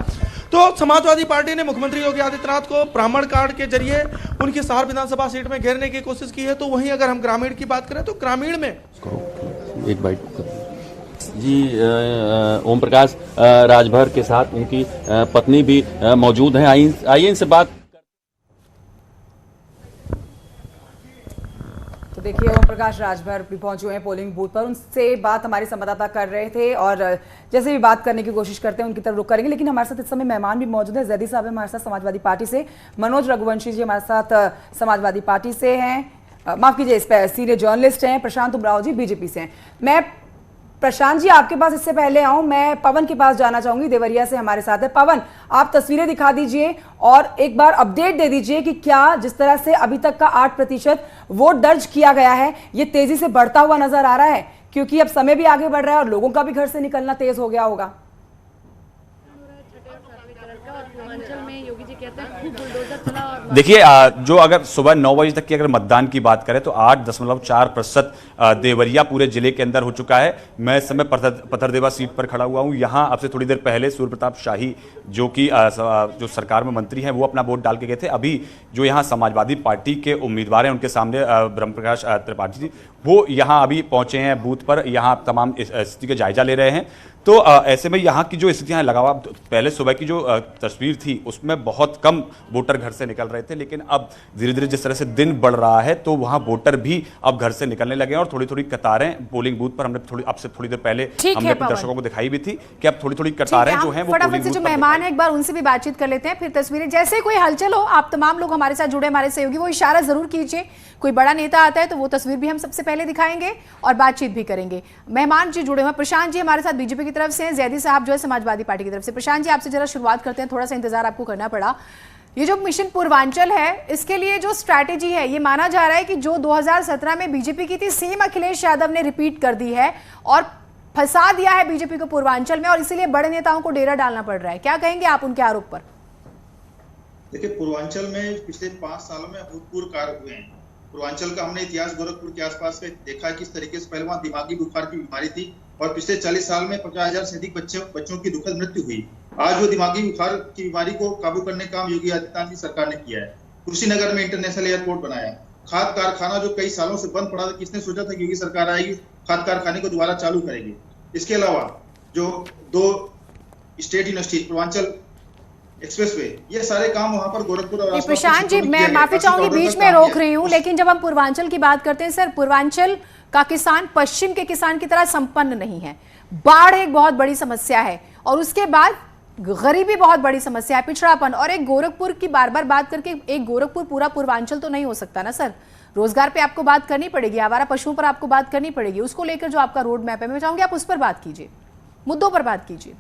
तो समाजवादी पार्टी ने मुख्यमंत्री योगी आदित्यनाथ को ब्राह्मण कार्ड के जरिए उनकी सहार विधानसभा सीट में घेरने की कोशिश की है। तो वहीं अगर हम ग्रामीण की बात करें तो ग्रामीण में एक बाइट जी ओम प्रकाश राजभर के साथ उनकी पत्नी भी मौजूद हैं। आइए इनसे बात। तो देखिए ओम प्रकाश राजभर भी पहुंचे हुए हैं पोलिंग बूथ पर, उनसे बात हमारे संवाददाता कर रहे थे और जैसे भी बात करने की कोशिश करते हैं उनकी तरफ रुख करेंगे। लेकिन हमारे साथ इस समय मेहमान भी मौजूद है। जैदी साहब हमारे साथ समाजवादी पार्टी से, मनोज रघुवंशी जी हमारे साथ समाजवादी पार्टी से हैं, माफ कीजिए इस पर सीनियर जर्नलिस्ट हैं, प्रशांत उमराव जी बीजेपी से हैं। मैं प्रशांत जी आपके पास इससे पहले आऊं, मैं पवन के पास जाना चाहूंगी, देवरिया से हमारे साथ है। पवन, आप तस्वीरें दिखा दीजिए और एक बार अपडेट दे दीजिए कि क्या जिस तरह से अभी तक का 8% वोट दर्ज किया गया है ये तेजी से बढ़ता हुआ नजर आ रहा है, क्योंकि अब समय भी आगे बढ़ रहा है और लोगों का भी घर से निकलना तेज हो गया होगा। देखिए जो अगर सुबह 9 बजे तक की अगर मतदान की बात करें तो 8.4% देवरिया पूरे जिले के अंदर हो चुका है। मैं इस समय पथरदेवा सीट पर खड़ा हुआ हूं। यहां अब से थोड़ी देर पहले सूर्य प्रताप शाही जो कि जो सरकार में मंत्री हैं वो अपना वोट डाल के गए थे। अभी जो यहां समाजवादी पार्टी के उम्मीदवार हैं उनके सामने ब्रह्म प्रकाश त्रिपाठी जी वो यहां अभी पहुंचे हैं बूथ पर, यहां तमाम स्थिति का जायजा ले रहे हैं। तो ऐसे में यहाँ की जो स्थितियां लगा हुआ, पहले सुबह की जो तस्वीर थी उसमें बहुत कम वोटर घर से निकल रहे थे, लेकिन अब धीरे धीरे जिस तरह से दिन बढ़ रहा है तो वहाँ वोटर भी अब घर से निकलने लगे हैं और थोड़ी थोड़ी कतारें पोलिंग बूथ पर हमने आपसे थोड़ी देर पहले हमने अपने दर्शकों को दिखाई भी थी कि अब थोड़ी थोड़ी कतारें जो है वो फटाफट से जो मेहमान है एक बार उनसे भी बातचीत कर लेते हैं, फिर तस्वीरें जैसे कोई हलचल हो आप तमाम लोग हमारे साथ जुड़े हमारे सहयोगी वो इशारा जरूर कीजिए, कोई बड़ा नेता आता है तो वो तस्वीर भी हम सबसे पहले दिखाएंगे और बातचीत भी करेंगे। मेहमान जी जुड़े हुए, प्रशांत जी हमारे साथ बीजेपी की तरफ से, जैदी साहब जो है समाजवादी पार्टी की तरफ से। प्रशांत जी आपसे जरा शुरुआत करते हैं, थोड़ा सा इंतजार आपको करना पड़ा। ये जो मिशन पूर्वांचल है इसके लिए जो स्ट्रैटेजी है ये माना जा रहा है कि जो 2017 में बीजेपी की थी सेम अखिलेश यादव ने रिपीट कर दी है और फंसा दिया है बीजेपी को पूर्वांचल में और इसीलिए बड़े नेताओं को डेरा डालना पड़ रहा है। क्या कहेंगे आप उनके आरोप पर? देखिए पूर्वांचल में पिछले 5 सालों में अभूतपूर्व कार्य हुए हैं। पूर्वांचल का हमने इतिहास गोरखपुर के आसपास में देखा किस तरीके से पहले वहाँ दिमागी बुखार की बीमारी थी और पिछले 40 साल में 50,000 से अधिक बच्चों की दुखद मृत्यु हुई। आज वो दिमागी बुखार की बीमारी को काबू करने का काम योगी आदित्यनाथ की सरकार ने किया है। कुशीनगर में इंटरनेशनल एयरपोर्ट बनाया, खाद कारखाना जो कई सालों से बंद पड़ा था, किसने सोचा था कि योगी सरकार आएगी खाद कारखाने को दोबारा चालू करेगी। इसके अलावा जो 2 स्टेट यूनिवर्सिटी पूर्वांचल एक्सप्रेसवे, ये सारे काम वहां पर गोरखपुर और प्रशांत जी मैं माफी चाहूंगी बीच में रोक रही हूं, लेकिन जब हम पूर्वांचल की बात करते हैं सर, पूर्वांचल का किसान पश्चिम के किसान की तरह संपन्न नहीं है। बाढ़ एक बहुत बड़ी समस्या है और उसके बाद गरीबी बहुत बड़ी समस्या है, पिछड़ापन, और एक गोरखपुर की बार बार बात करके एक गोरखपुर पूरा पूर्वांचल तो नहीं हो सकता ना सर। रोजगार पे आपको बात करनी पड़ेगी, आवारा पशुओं पर आपको बात करनी पड़ेगी, उसको लेकर जो आपका रोड मैप है मैं चाहूंगी आप उस पर बात कीजिए, मुद्दों पर बात कीजिए।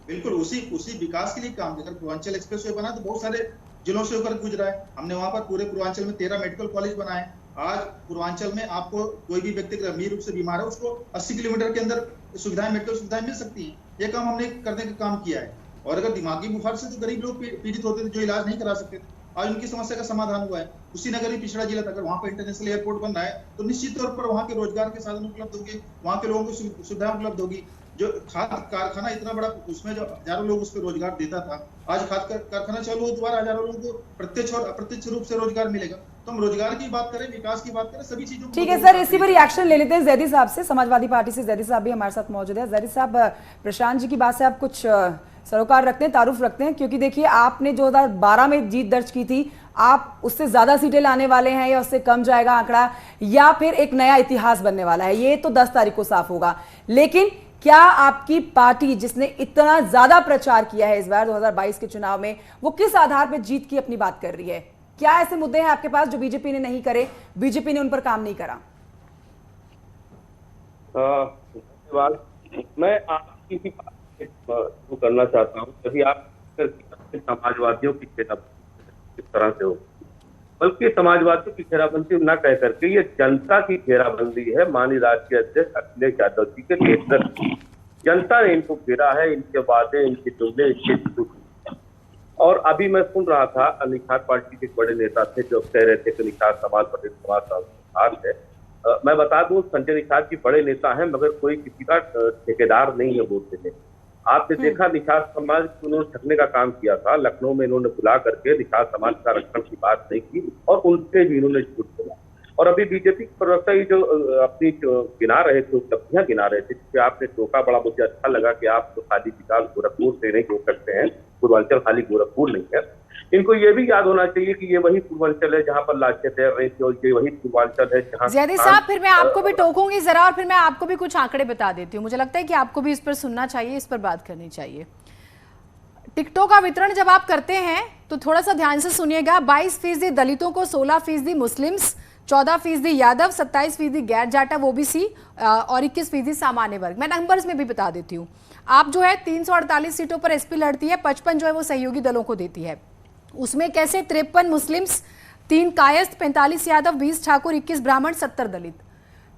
बिल्कुल उसी विकास के लिए काम किया। पूर्वांचल एक्सप्रेसवे बना तो बहुत सारे जिलों से होकर गुजरा है। हमने वहां पर पूरे पूर्वांचल में 13 मेडिकल कॉलेज बनाए। आज पूर्वांचल में आपको कोई भी व्यक्ति गंभीर रूप से बीमार है उसको 80 किलोमीटर के अंदर सुविधाएं, मेडिकल सुविधाएं मिल सकती हैं। ये काम हमने करने का काम किया है। और अगर दिमागी बुखार से तो गरीब लोग पीड़ित होते थे जो इलाज नहीं करा सकते थे, आज उनकी समस्या का समाधान हुआ है। कुशीनगर भी पिछड़ा जिला था, अगर वहाँ पर इंटरनेशनल एयरपोर्ट बन रहा है तो निश्चित तौर पर वहाँ के रोजगार के साधन उपलब्ध होंगे, वहाँ के लोगों को सुविधाएं उपलब्ध होगी। जो खाद कारखाना इतना बड़ा उसमें जो हजारों लोग उसको रोजगार देता था, आज खाद कारखाना चालू हो दोबारा हजारों लोगों को प्रत्यक्ष और अप्रत्यक्ष रूप से रोजगार मिलेगा। तो हम रोजगार की बात करें, विकास की बात करें, सभी चीजों ठीक है सर, इसी पर रिएक्शन ले लेते हैं जैदी साहब से, समाजवादी पार्टी से जैदी साहब भी हमारे साथ मौजूद है। जैदी साहब, प्रशांत जी की बात से आप कुछ सरोकार रखते हैं, तारुफ रखते हैं, क्योंकि देखिए आपने 2012 में जीत दर्ज की थी, आप उससे ज्यादा सीटें लाने वाले हैं या उससे कम जाएगा आंकड़ा या फिर एक नया इतिहास बनने वाला है, ये तो 10 तारीख को साफ होगा। लेकिन क्या आपकी पार्टी जिसने इतना ज्यादा प्रचार किया है इस बार 2022 के चुनाव में, वो किस आधार पर जीत की अपनी बात कर रही है? क्या ऐसे मुद्दे हैं आपके पास जो बीजेपी ने नहीं करे, बीजेपी ने उन पर काम नहीं करा? मैं आपकी भी बात तो करना चाहता हूँ, तभी आप समाजवादियों की घेराबंदी किस तरह से हो, बल्कि समाजवादियों की घेराबंदी न कह करके ये जनता की घेराबंदी है। माननीय राष्ट्रीय अध्यक्ष अखिलेश यादव जी के नेतृत्व, जनता ने इनको घेरा है, इनके वादे, इनके जुमले, इनके झूठ। और अभी मैं सुन रहा था, निषाद पार्टी के बड़े नेता थे जो कह रहे थे कि निषाद समाज पटेल समाज संस्थान है। मैं बता दूं, संजय निषाद जी बड़े नेता हैं मगर कोई किसी का ठेकेदार नहीं है वोट देने। आपने देखा निषाद समाज को उन्होंने ठगने का काम किया था। लखनऊ में इन्होंने बुला करके निषाद समाज का आरक्षण की बात नहीं की और उनसे भी इन्होंने झूठ बोला। और अभी बीजेपी के प्रवक्ता ही जो अपनी गिना रहे थे, उपलब्धियां गिना रहे थे, जिसपे आपने टोका, बड़ा मुझे अच्छा लगा कि आप तो खाली विकास गोरखपुर से नहीं हो सकते हैं, पूर्वांचल खाली गोरखपुर नहीं है। इनको ये भी याद होना चाहिए कि ये वही पूर्वांचल है जहां पर लाशें तैर रही थी और ये वही पूर्वांचल है जहां ज़ैदी साहब, फिर मैं आपको भी टोकूंगी जरा और फिर मैं आपको भी कुछ आंकड़े बता देती हूँ। मुझे लगता है कि आपको भी इस पर सुनना चाहिए, इस पर बात करनी चाहिए। टिकटों का वितरण जब आप करते हैं तो थोड़ा सा ध्यान से सुनिएगा। 22% दलितों को, 16% मुस्लिम्स, 14% यादव, 27% गैर जाटा ओबीसी और 21% सामान्य वर्ग। मैं नंबर्स में भी बता देती हूँ। आप जो है 348 सीटों पर एसपी लड़ती है, 55 जो है वो सहयोगी दलों को देती है। उसमें कैसे 53 मुस्लिम्स, 3 कायस्थ, 45 यादव, 20 ठाकुर, 21 ब्राह्मण, 70 दलित।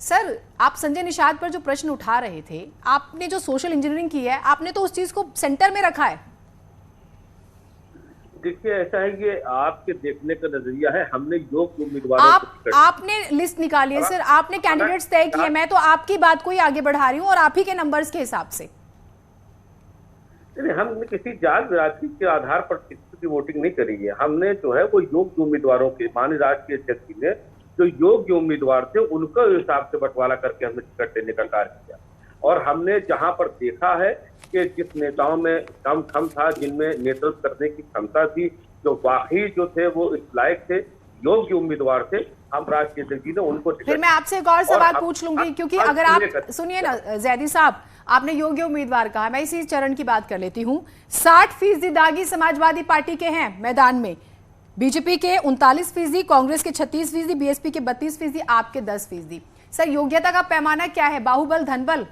सर, आप संजय निषाद पर जो प्रश्न उठा रहे थे, आपने जो सोशल इंजीनियरिंग की है, आपने तो उस चीज को सेंटर में रखा है। देखिए, ऐसा है, ये आपके देखने का नजरिया है। हमने योग्य उम्मीदवारों आपने लिस्ट निकाली है सर, आपने कैंडिडेट्स तय किए। मैं तो आपकी बात को ही आगे बढ़ा रही हूँ और आप ही के नंबर्स के हिसाब से। हमने किसी जात राजनीति के आधार पर किसी की वोटिंग नहीं करी है। हमने जो है वो योग्य उम्मीदवारों के, माननीय राष्ट्रीय अध्यक्ष जी ने जो योग्य उम्मीदवार थे उनका हिसाब से बंटवारा करके हमने टिकट देने का कार्य किया। और हमने जहां पर देखा है कि जिस नेताओं में दम था, जिनमें नेतृत्व करने की क्षमता थी, जो वाकई जो थे वो इस लायक थे, योग्य उम्मीदवार थे, हम राष्ट्रीय अध्यक्ष जी ने उनको। फिर मैं आपसे एक और सवाल पूछ लूंगी, क्योंकि अगर आप सुनिए ना ज़ैदी साहब, आपने योग्य उम्मीदवार कहा, मैं इसी चरण की बात कर लेती हूँ। 60% दागी समाजवादी पार्टी के हैं मैदान में, बीजेपी के 39%, कांग्रेस के 36%, बीएसपी के 32%, आपके 10%। सर, योग्यता का पैमाना क्या है? बाहुबल, धनबल?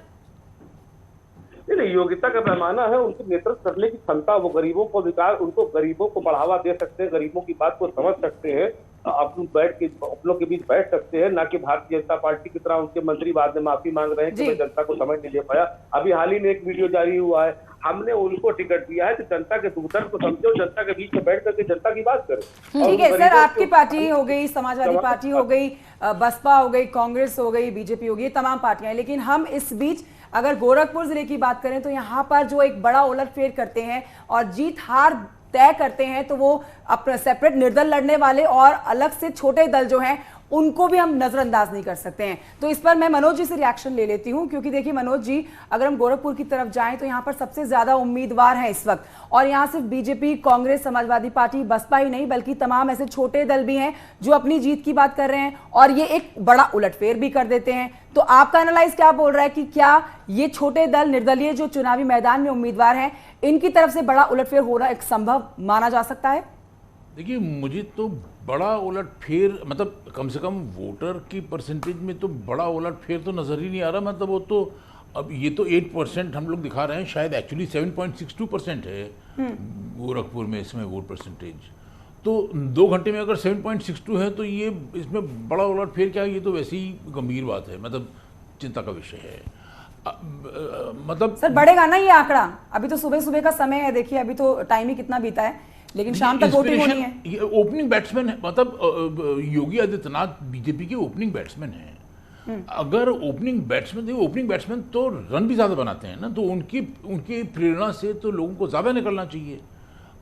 नहीं, योग्यता का पैमाना है उनके नेतृत्व करने की क्षमता। वो गरीबों को विकास, उनको गरीबों को बढ़ावा दे सकते हैं, गरीबों की बात को समझ सकते हैं, अपनों के बीच बैठ सकते हैं, ना कि भारतीय जनता पार्टी की तरह उनके मंत्री बाद में माफी मांग रहे हैं कि मैं जनता को समझ नहीं दे पाया। अभी हाल ही में एक वीडियो जारी हुआ है, हमने उनको टिकट दिया है कि जनता के दुख दर्द को समझो, जनता के बीच में बैठ करके जनता की बात करें। ठीक है सर, आपकी पार्टी हो गई, समाजवादी पार्टी हो गई, बसपा हो गई, कांग्रेस हो गई, बीजेपी हो गई, तमाम पार्टियां। लेकिन हम इस बीच अगर गोरखपुर जिले की बात करें तो यहाँ पर जो एक बड़ा उलटफेर करते हैं और जीत हार तय करते हैं तो वो अपने सेपरेट निर्दल लड़ने वाले और अलग से छोटे दल जो हैं उनको भी हम नजरअंदाज नहीं कर सकते हैं। तो इस पर मैं मनोज जी से रिएक्शन ले लेती हूं, क्योंकि देखिए मनोज जी, अगर हम गोरखपुर की तरफ जाएं तो यहां पर सबसे ज्यादा उम्मीदवार हैं इस वक्त, और यहां सिर्फ बीजेपी, कांग्रेस, समाजवादी पार्टी, बसपा ही नहीं बल्कि तमाम ऐसे छोटे दल भी हैं जो अपनी जीत की बात कर रहे हैं और ये एक बड़ा उलटफेर भी कर देते हैं। तो आपका एनालाइज क्या बोल रहा है कि क्या ये छोटे दल, निर्दलीय जो चुनावी मैदान में उम्मीदवार हैं, इनकी तरफ से बड़ा उलटफेर होना एक संभव माना जा सकता है? देखिए, मुझे तो बड़ा उलटफेर, मतलब कम से कम वोटर की परसेंटेज में तो बड़ा उलटफेर तो नज़र ही नहीं आ रहा। मतलब वो तो अब ये तो 8% हम लोग दिखा रहे हैं, शायद एक्चुअली 7.62% है गोरखपुर में इसमें वोट परसेंटेज। तो 2 घंटे में अगर 7.62 है तो ये इसमें बड़ा उलटफेर क्या है? ये तो वैसे ही गंभीर बात है, मतलब चिंता का विषय है। मतलब सर, बढ़ेगा ना ये आंकड़ा? अभी तो सुबह सुबह का समय है, देखिए अभी तो टाइम ही कितना बीता है, लेकिन शाम तक वोटिंग होनी है। ये ओपनिंग बैट्समैन है, मतलब योगी आदित्यनाथ बीजेपी के ओपनिंग बैट्समैन हैं। अगर ओपनिंग बैट्समैन तो रन भी ज्यादा बनाते हैं ना, तो उनकी प्रेरणा से तो लोगों को ज्यादा निकलना चाहिए।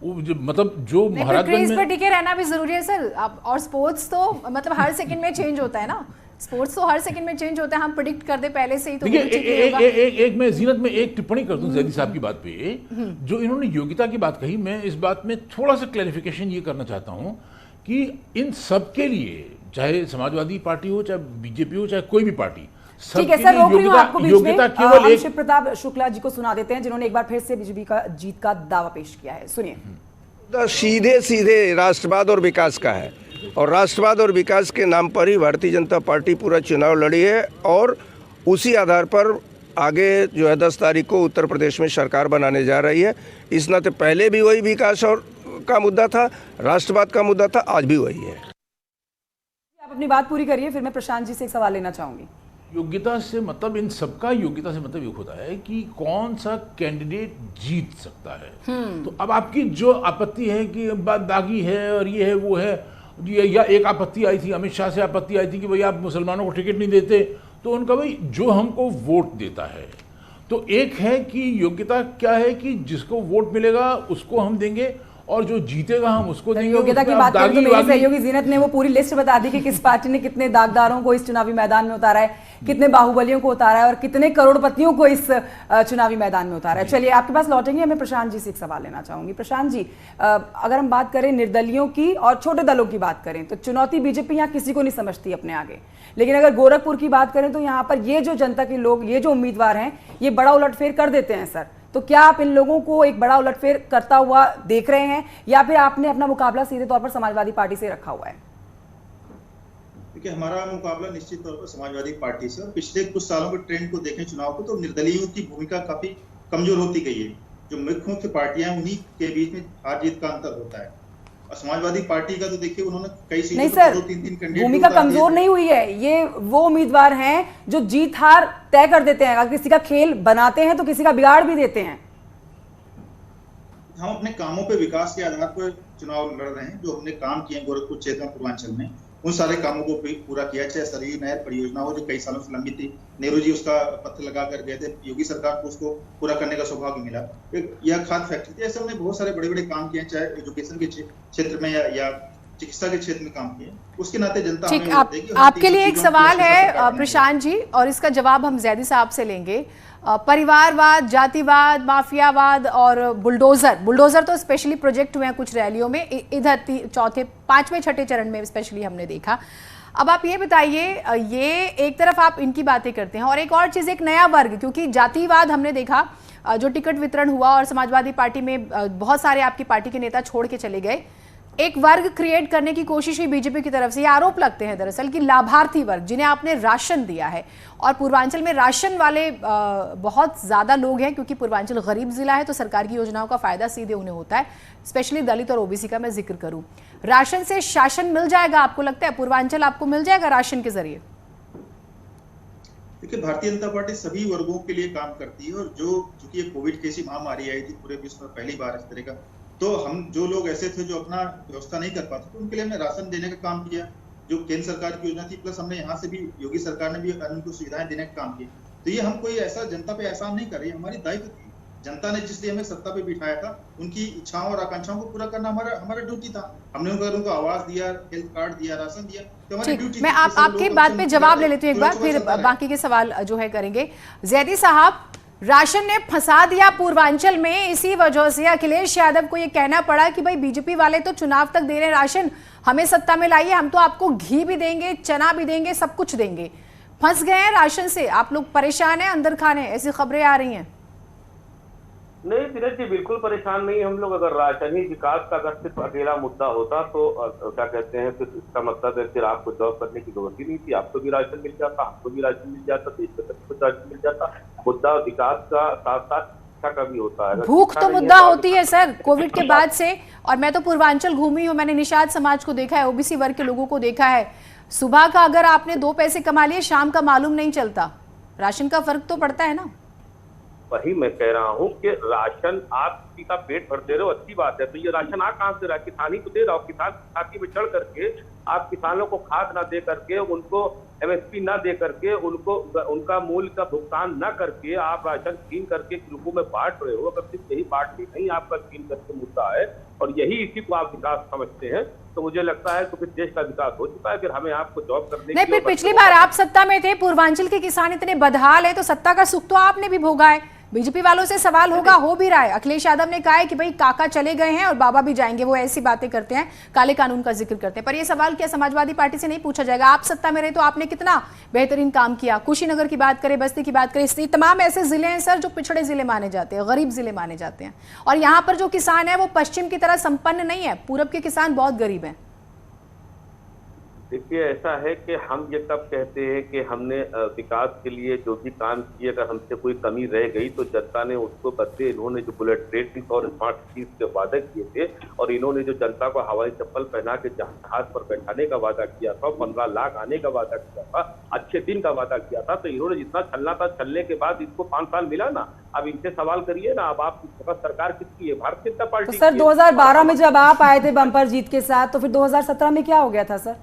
मतलब जो महाराजगंज में टिके रहना भी जरूरी है सर। और स्पोर्ट्स तो मतलब हर सेकंड में चेंज होता है ना, स्पोर्ट्स तो हर सेकंड में चेंज होता है, हम प्रेडिक्ट कर दे पहले से ही तो एक मैं जीनत में एक टिप्पणी कर दूं ज़ैदी साहब की बात पे, जो इन्होंने योग्यता की बात कही, मैं इस बात में थोड़ा सा क्लैरिफिकेशन ये करना चाहता हूं कि इन सब के लिए, चाहे समाजवादी पार्टी हो, चाहे बीजेपी हो, चाहे कोई भी पार्टी, ठीक है सर, रोक रही हूं आपको बीच में। हम शिव प्रताप शुक्ला जी को सुना देते हैं, जिन्होंने एक बार फिर से बीजेपी का जीत का दावा पेश किया है, सुनिए। सीधे सीधे राष्ट्रवाद और विकास का है, और राष्ट्रवाद और विकास के नाम पर ही भारतीय जनता पार्टी पूरा चुनाव लड़ी है, और उसी आधार पर आगे जो है 10 तारीख को उत्तर प्रदेश में सरकार बनाने जा रही है। इस नाते पहले भी वही विकास और का मुद्दा था, राष्ट्रवाद का मुद्दा था, आज भी वही है। आप अपनी बात पूरी करिए, फिर मैं प्रशांत जी से एक सवाल लेना चाहूंगी। योग्यता से मतलब, इन सबका योग्यता से मतलब ये होता है कि कौन सा कैंडिडेट जीत सकता है। तो अब आपकी जो आपत्ति है कि दागी है और ये है वो है, या एक आपत्ति आई थी, अमित शाह से आपत्ति आई थी कि भाई आप मुसलमानों को टिकट नहीं देते, तो उनका भाई जो हमको वोट देता है तो एक है कि योग्यता क्या है कि जिसको वोट मिलेगा उसको हम देंगे और जो जीतेगा हम उसको देंगे। योग्यता की बात करें तो मेरी सहयोगी जीनत ने वो पूरी लिस्ट बता दी कि किस पार्टी ने कितने दागदारों को इस चुनावी मैदान में उतारा है, कितने बाहुबलियों को उतारा है और कितने करोड़पतियों को इस चुनावी मैदान में उतारा है। चलिए आपके पास लौटेंगे, मैं प्रशांत जी से एक सवाल लेना चाहूंगी। प्रशांत जी, अगर हम बात करें निर्दलियों की और छोटे दलों की बात करें तो चुनौती बीजेपी यहाँ किसी को नहीं समझती अपने आगे, लेकिन अगर गोरखपुर की बात करें तो यहाँ पर ये जो जनता के लोग, ये जो उम्मीदवार हैं, ये बड़ा उलटफेर कर देते हैं सर। तो क्या आप इन लोगों को एक बड़ा उलटफेर करता हुआ देख रहे हैं या फिर आपने अपना मुकाबला सीधे तौर पर समाजवादी पार्टी से रखा हुआ है? देखिए, हमारा मुकाबला निश्चित तौर पर समाजवादी पार्टी से, और पिछले कुछ सालों के ट्रेंड को देखें चुनाव को तो निर्दलीयों की भूमिका काफी कमजोर होती गई है। जो मुख्य पार्टियां हैं उन्हीं के बीच में हार जीत का अंतर होता है। और समाजवादी पार्टी का तो देखिए उन्होंने कई सीटों नहीं पर सर, 2-3 कैंडिडेट भूमिका कमजोर नहीं हुई है। ये वो उम्मीदवार हैं जो जीत हार तय कर देते हैं, अगर किसी का खेल बनाते हैं तो किसी का बिगाड़ भी देते हैं। हम अपने कामों पे, विकास के आधार पर चुनाव लड़ रहे हैं। जो हमने काम किए हैं गोरखपुर क्षेत्र में, पूर्वांचल में, उन सारे कामों को पूरा किया। चाहे सरयू नहर परियोजना हो जो कई सालों से लंबी थी, नेहरू जी उसका पत्र लगा कर गए थे, योगी सरकार को उसको पूरा करने का सौभाग्य मिला। यह खाद फैक्ट्री थी, ऐसे हमने बहुत सारे बड़े बड़े काम किए हैं, चाहे एजुकेशन के क्षेत्र में या चिकित्सा के क्षेत्र में काम किए। उसके नाते जनता ठीक, आपके लिए एक सवाल है प्रशांत जी, और इसका जवाब हम जैदी साहब से लेंगे। परिवारवाद, जातिवाद, माफियावाद और बुलडोजर तो स्पेशली प्रोजेक्ट हुए हैं कुछ रैलियों में, इधर चौथे, पांचवें, छठे चरण में स्पेशली हमने देखा। अब आप ये बताइए, ये एक तरफ आप इनकी बातें करते हैं और एक और चीज, एक नया वर्ग, क्योंकि जातिवाद हमने देखा जो टिकट वितरण हुआ और समाजवादी पार्टी में बहुत सारे आपकी पार्टी के नेता छोड़ के चले गए, एक वर्ग क्रिएट करने की कोशिश हुई बीजेपी की तरफ से। ये आरोप लगते हैं दरअसल कि लाभार्थी वर्ग जिन्हें आपने राशन दिया है, और पूर्वांचल में राशन वाले बहुत ज्यादा लोग हैं क्योंकि पूर्वांचल गरीब जिला है तो सरकार की योजनाओं का फायदा सीधे उन्हें होता है। स्पेशली दलित और ओबीसी का मैं जिक्र करूं, राशन से शासन मिल जाएगा, आपको लगता है पूर्वांचल आपको मिल जाएगा राशन के जरिए? देखिए, भारतीय जनता पार्टी सभी वर्गों के लिए काम करती है, और चूंकि ये कोविड की ऐसी महामारी आई थी पूरे विश्व में पहली बार इस तरह का, तो हम जो लोग ऐसे थे जो अपना व्यवस्था नहीं कर पाते तो उनके लिए हमने राशन देने का काम किया, जो केंद्र सरकार की योजना थी, प्लस हमने यहाँ से भी, योगी सरकार ने भी उनको सुविधाएं देने का काम किया। तो ये हम कोई ऐसा जनता पे एहसान नहीं कर रही, हमारी दायित्व थी। जनता ने जिसलिए हमें सत्ता पे बिठाया था, उनकी इच्छाओं और आकांक्षाओं को पूरा करना हमारा ड्यूटी था। हमने उनको आवास दिया, हेल्थ कार्ड दिया, राशन दिया, तो हमारी ड्यूटी। मैं आपकी बात पे जवाब ले लेती हूँ एक बार, फिर बाकी के सवाल जो है करेंगे। जैदी साहब, राशन ने फंसा दिया पूर्वांचल में, इसी वजह से अखिलेश यादव को यह कहना पड़ा कि भाई बीजेपी वाले तो चुनाव तक दे रहे राशन, हमें सत्ता में लाइए, हम तो आपको घी भी देंगे, चना भी देंगे, सब कुछ देंगे। फंस गए हैं राशन से, आप लोग परेशान हैं, अंदर खाने, ऐसी खबरें आ रही हैं। नहीं धीरज जी, बिल्कुल परेशान नहीं हम लोग। अगर राशन ही विकास का अगर सिर्फ अकेला मुद्दा होता तो क्या कहते हैं, फिर इसका मतलब है फिर आपको जॉब करने की जरूरत ही नहीं थी। आपको भी राशन मिल जाता, हमको भी राशन मिल जाता, देश में सबको राशन मिल जाता। मुद्दा विकास का साथ साथ शिक्षा का भी होता है। भूख तो मुद्दा होती है सर कोविड के बाद से, और मैं तो पूर्वांचल घूमी हूँ, मैंने निषाद समाज को देखा है, ओबीसी वर्ग के लोगों को देखा है। सुबह का अगर आपने 2 पैसे कमा लिए, शाम का मालूम नहीं चलता। राशन का फर्क तो पड़ता है ना। वही मैं कह रहा हूँ कि राशन आप किसी का पेट भर दे रहे हो, अच्छी बात है, तो ये राशन आप कहाँ से रहा, किसान ही तो दे रहा हो। किसान छाती में चढ़ करके आप किसानों को खाद ना दे करके, उनको एमएसपी ना दे करके, उनको उनका मूल्य का भुगतान ना करके आप राशन छीन करके ग्रुपों में बांट रहे हो। अगर सिर्फ यही बांटने नहीं आपका छीन करके मुद्दा है और यही इसी को आप विकास समझते हैं, तो मुझे लगता है तो फिर देश का विकास हो चुका है। फिर हमें आपको जॉब करने नहीं, फिर पिछली बार आप सत्ता में थे, पूर्वांचल के किसान इतने बदहाल है, तो सत्ता का सुख तो आपने भी भोगा है। बीजेपी वालों से सवाल होगा, हो भी रहा है। अखिलेश यादव ने कहा है कि भाई काका चले गए हैं और बाबा भी जाएंगे, वो ऐसी बातें करते हैं, काले कानून का जिक्र करते हैं। पर ये सवाल क्या समाजवादी पार्टी से नहीं पूछा जाएगा? आप सत्ता में रहे तो आपने कितना बेहतरीन काम किया। कुशीनगर की बात करें, बस्ती की बात करें, तमाम ऐसे जिले हैं सर जो पिछड़े जिले माने जाते हैं, गरीब जिले माने जाते हैं, और यहाँ पर जो किसान है वो पश्चिम की तरह संपन्न नहीं है, पूरब के किसान बहुत गरीब हैं। देखिए, ऐसा है कि हम ये तब कहते हैं कि हमने विकास के लिए जो भी काम किए, अगर हमसे कोई कमी रह गई तो जनता ने उसको बदले। इन्होंने जो बुलेट ट्रेन और स्मार्ट सिटीज के वादे किए थे, और इन्होंने जो जनता को हवाई चप्पल पहना के जहाज पर बैठाने का वादा किया था, 15 लाख आने का वादा किया था, अच्छे दिन का वादा किया था, तो इन्होंने जितना छलना था, छलने के बाद इसको 5 साल मिला ना। अब इनसे सवाल करिए ना, अब आप सरकार किसकी है? भारतीय जनता पार्टी। तो सर 2012 में जब आप आए थे बम्पर जीत के साथ, तो फिर 2017 में क्या हो गया था सर?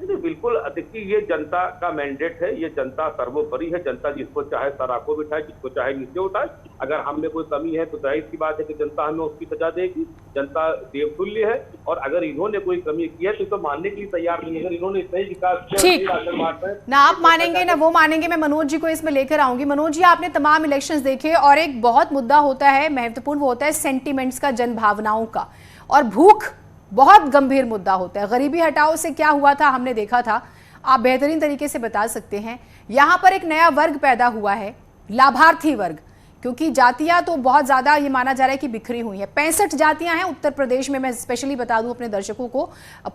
नहीं, बिल्कुल देखिए, ये जनता का मैंडेट है, ये जनता सर्वोपरि है। जनता जिसको चाहे सराखों बिठाए, जिसको चाहे नीचे उठाए। अगर हम में कोई कमी है तो जाहिर सी बात है कि जनता हमें उसकी सजा देगी। जनता देवतुल्य है, और अगर इन्होंने कोई कमी की है तो मानने के लिए तैयार नहीं है। अगर इन्होंने इतना ही विकास किया, ना आप मानेंगे ना वो मानेंगे। मैं मनोज जी को इसमें लेकर आऊंगी। मनोज जी, आपने तमाम इलेक्शंस देखे और एक बहुत मुद्दा होता है, महत्वपूर्ण, वो होता है सेंटिमेंट्स का, जनभावनाओं का, और भूख बहुत गंभीर मुद्दा होता है। गरीबी हटाओ से क्या हुआ था हमने देखा था, आप बेहतरीन तरीके से बता सकते हैं। यहां पर एक नया वर्ग पैदा हुआ है, लाभार्थी वर्ग, क्योंकि जातियां तो बहुत ज्यादा ये माना जा रहा है कि बिखरी हुई हैं। 65 जातियां हैं उत्तर प्रदेश में, मैं स्पेशली बता दूं अपने दर्शकों को,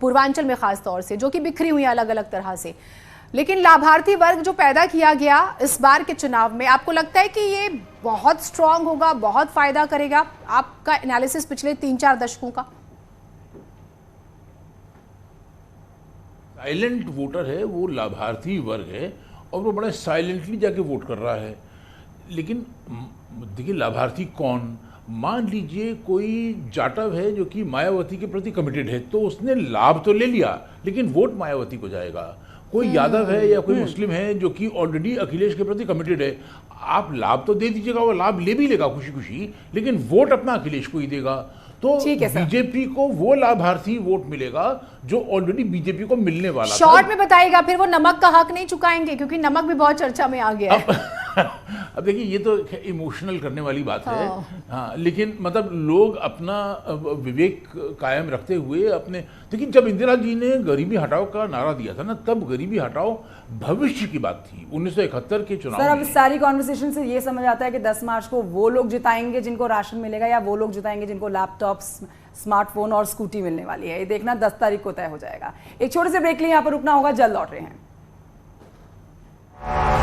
पूर्वांचल में खास तौर से, जो कि बिखरी हुई हैं अलग अलग तरह से। लेकिन लाभार्थी वर्ग जो पैदा किया गया इस बार के चुनाव में, आपको लगता है कि ये बहुत स्ट्रांग होगा, बहुत फायदा करेगा? आपका एनालिसिस पिछले 3-4 दशकों का। साइलेंट वोटर है वो, लाभार्थी वर्ग है, और वो बड़ा साइलेंटली जाके वोट कर रहा है। लेकिन देखिए, लाभार्थी कौन? मान लीजिए कोई जाटव है जो कि मायावती के प्रति कमिटेड है, तो उसने लाभ तो ले लिया, लेकिन वोट मायावती को जाएगा। कोई यादव है या कोई मुस्लिम है जो कि ऑलरेडी अखिलेश के प्रति कमिटेड है, आप लाभ तो दे दीजिएगा, वो लाभ ले भी लेगा खुशी खुशी, लेकिन वोट अपना अखिलेश को ही देगा। तो बीजेपी को वो लाभार्थी वोट मिलेगा जो ऑलरेडी बीजेपी को मिलने वाला। शॉर्ट में बताइएगा, फिर वो नमक का हक नहीं चुकाएंगे, क्योंकि नमक भी बहुत चर्चा में आ गया है। अब देखिए, ये तो इमोशनल करने वाली बात है। हाँ, लेकिन मतलब लोग अपना विवेक कायम रखते हुए अपने, देखिए जब इंदिरा जी ने गरीबी हटाओ का नारा दिया था ना, तब गरीबी हटाओ भविष्य की बात थी 1971 के चुनाव। सर, अब सारी कॉन्वर्सेशन से ये समझ आता है कि 10 मार्च को वो लोग जिताएंगे जिनको राशन मिलेगा, या वो लोग जिताएंगे जिनको लैपटॉप, स्मार्टफोन और स्कूटी मिलने वाली है। ये देखना 10 तारीख को तय हो जाएगा। एक छोटे से ब्रेक लिए यहाँ पर रुकना होगा, जल्द लौट रहे हैं।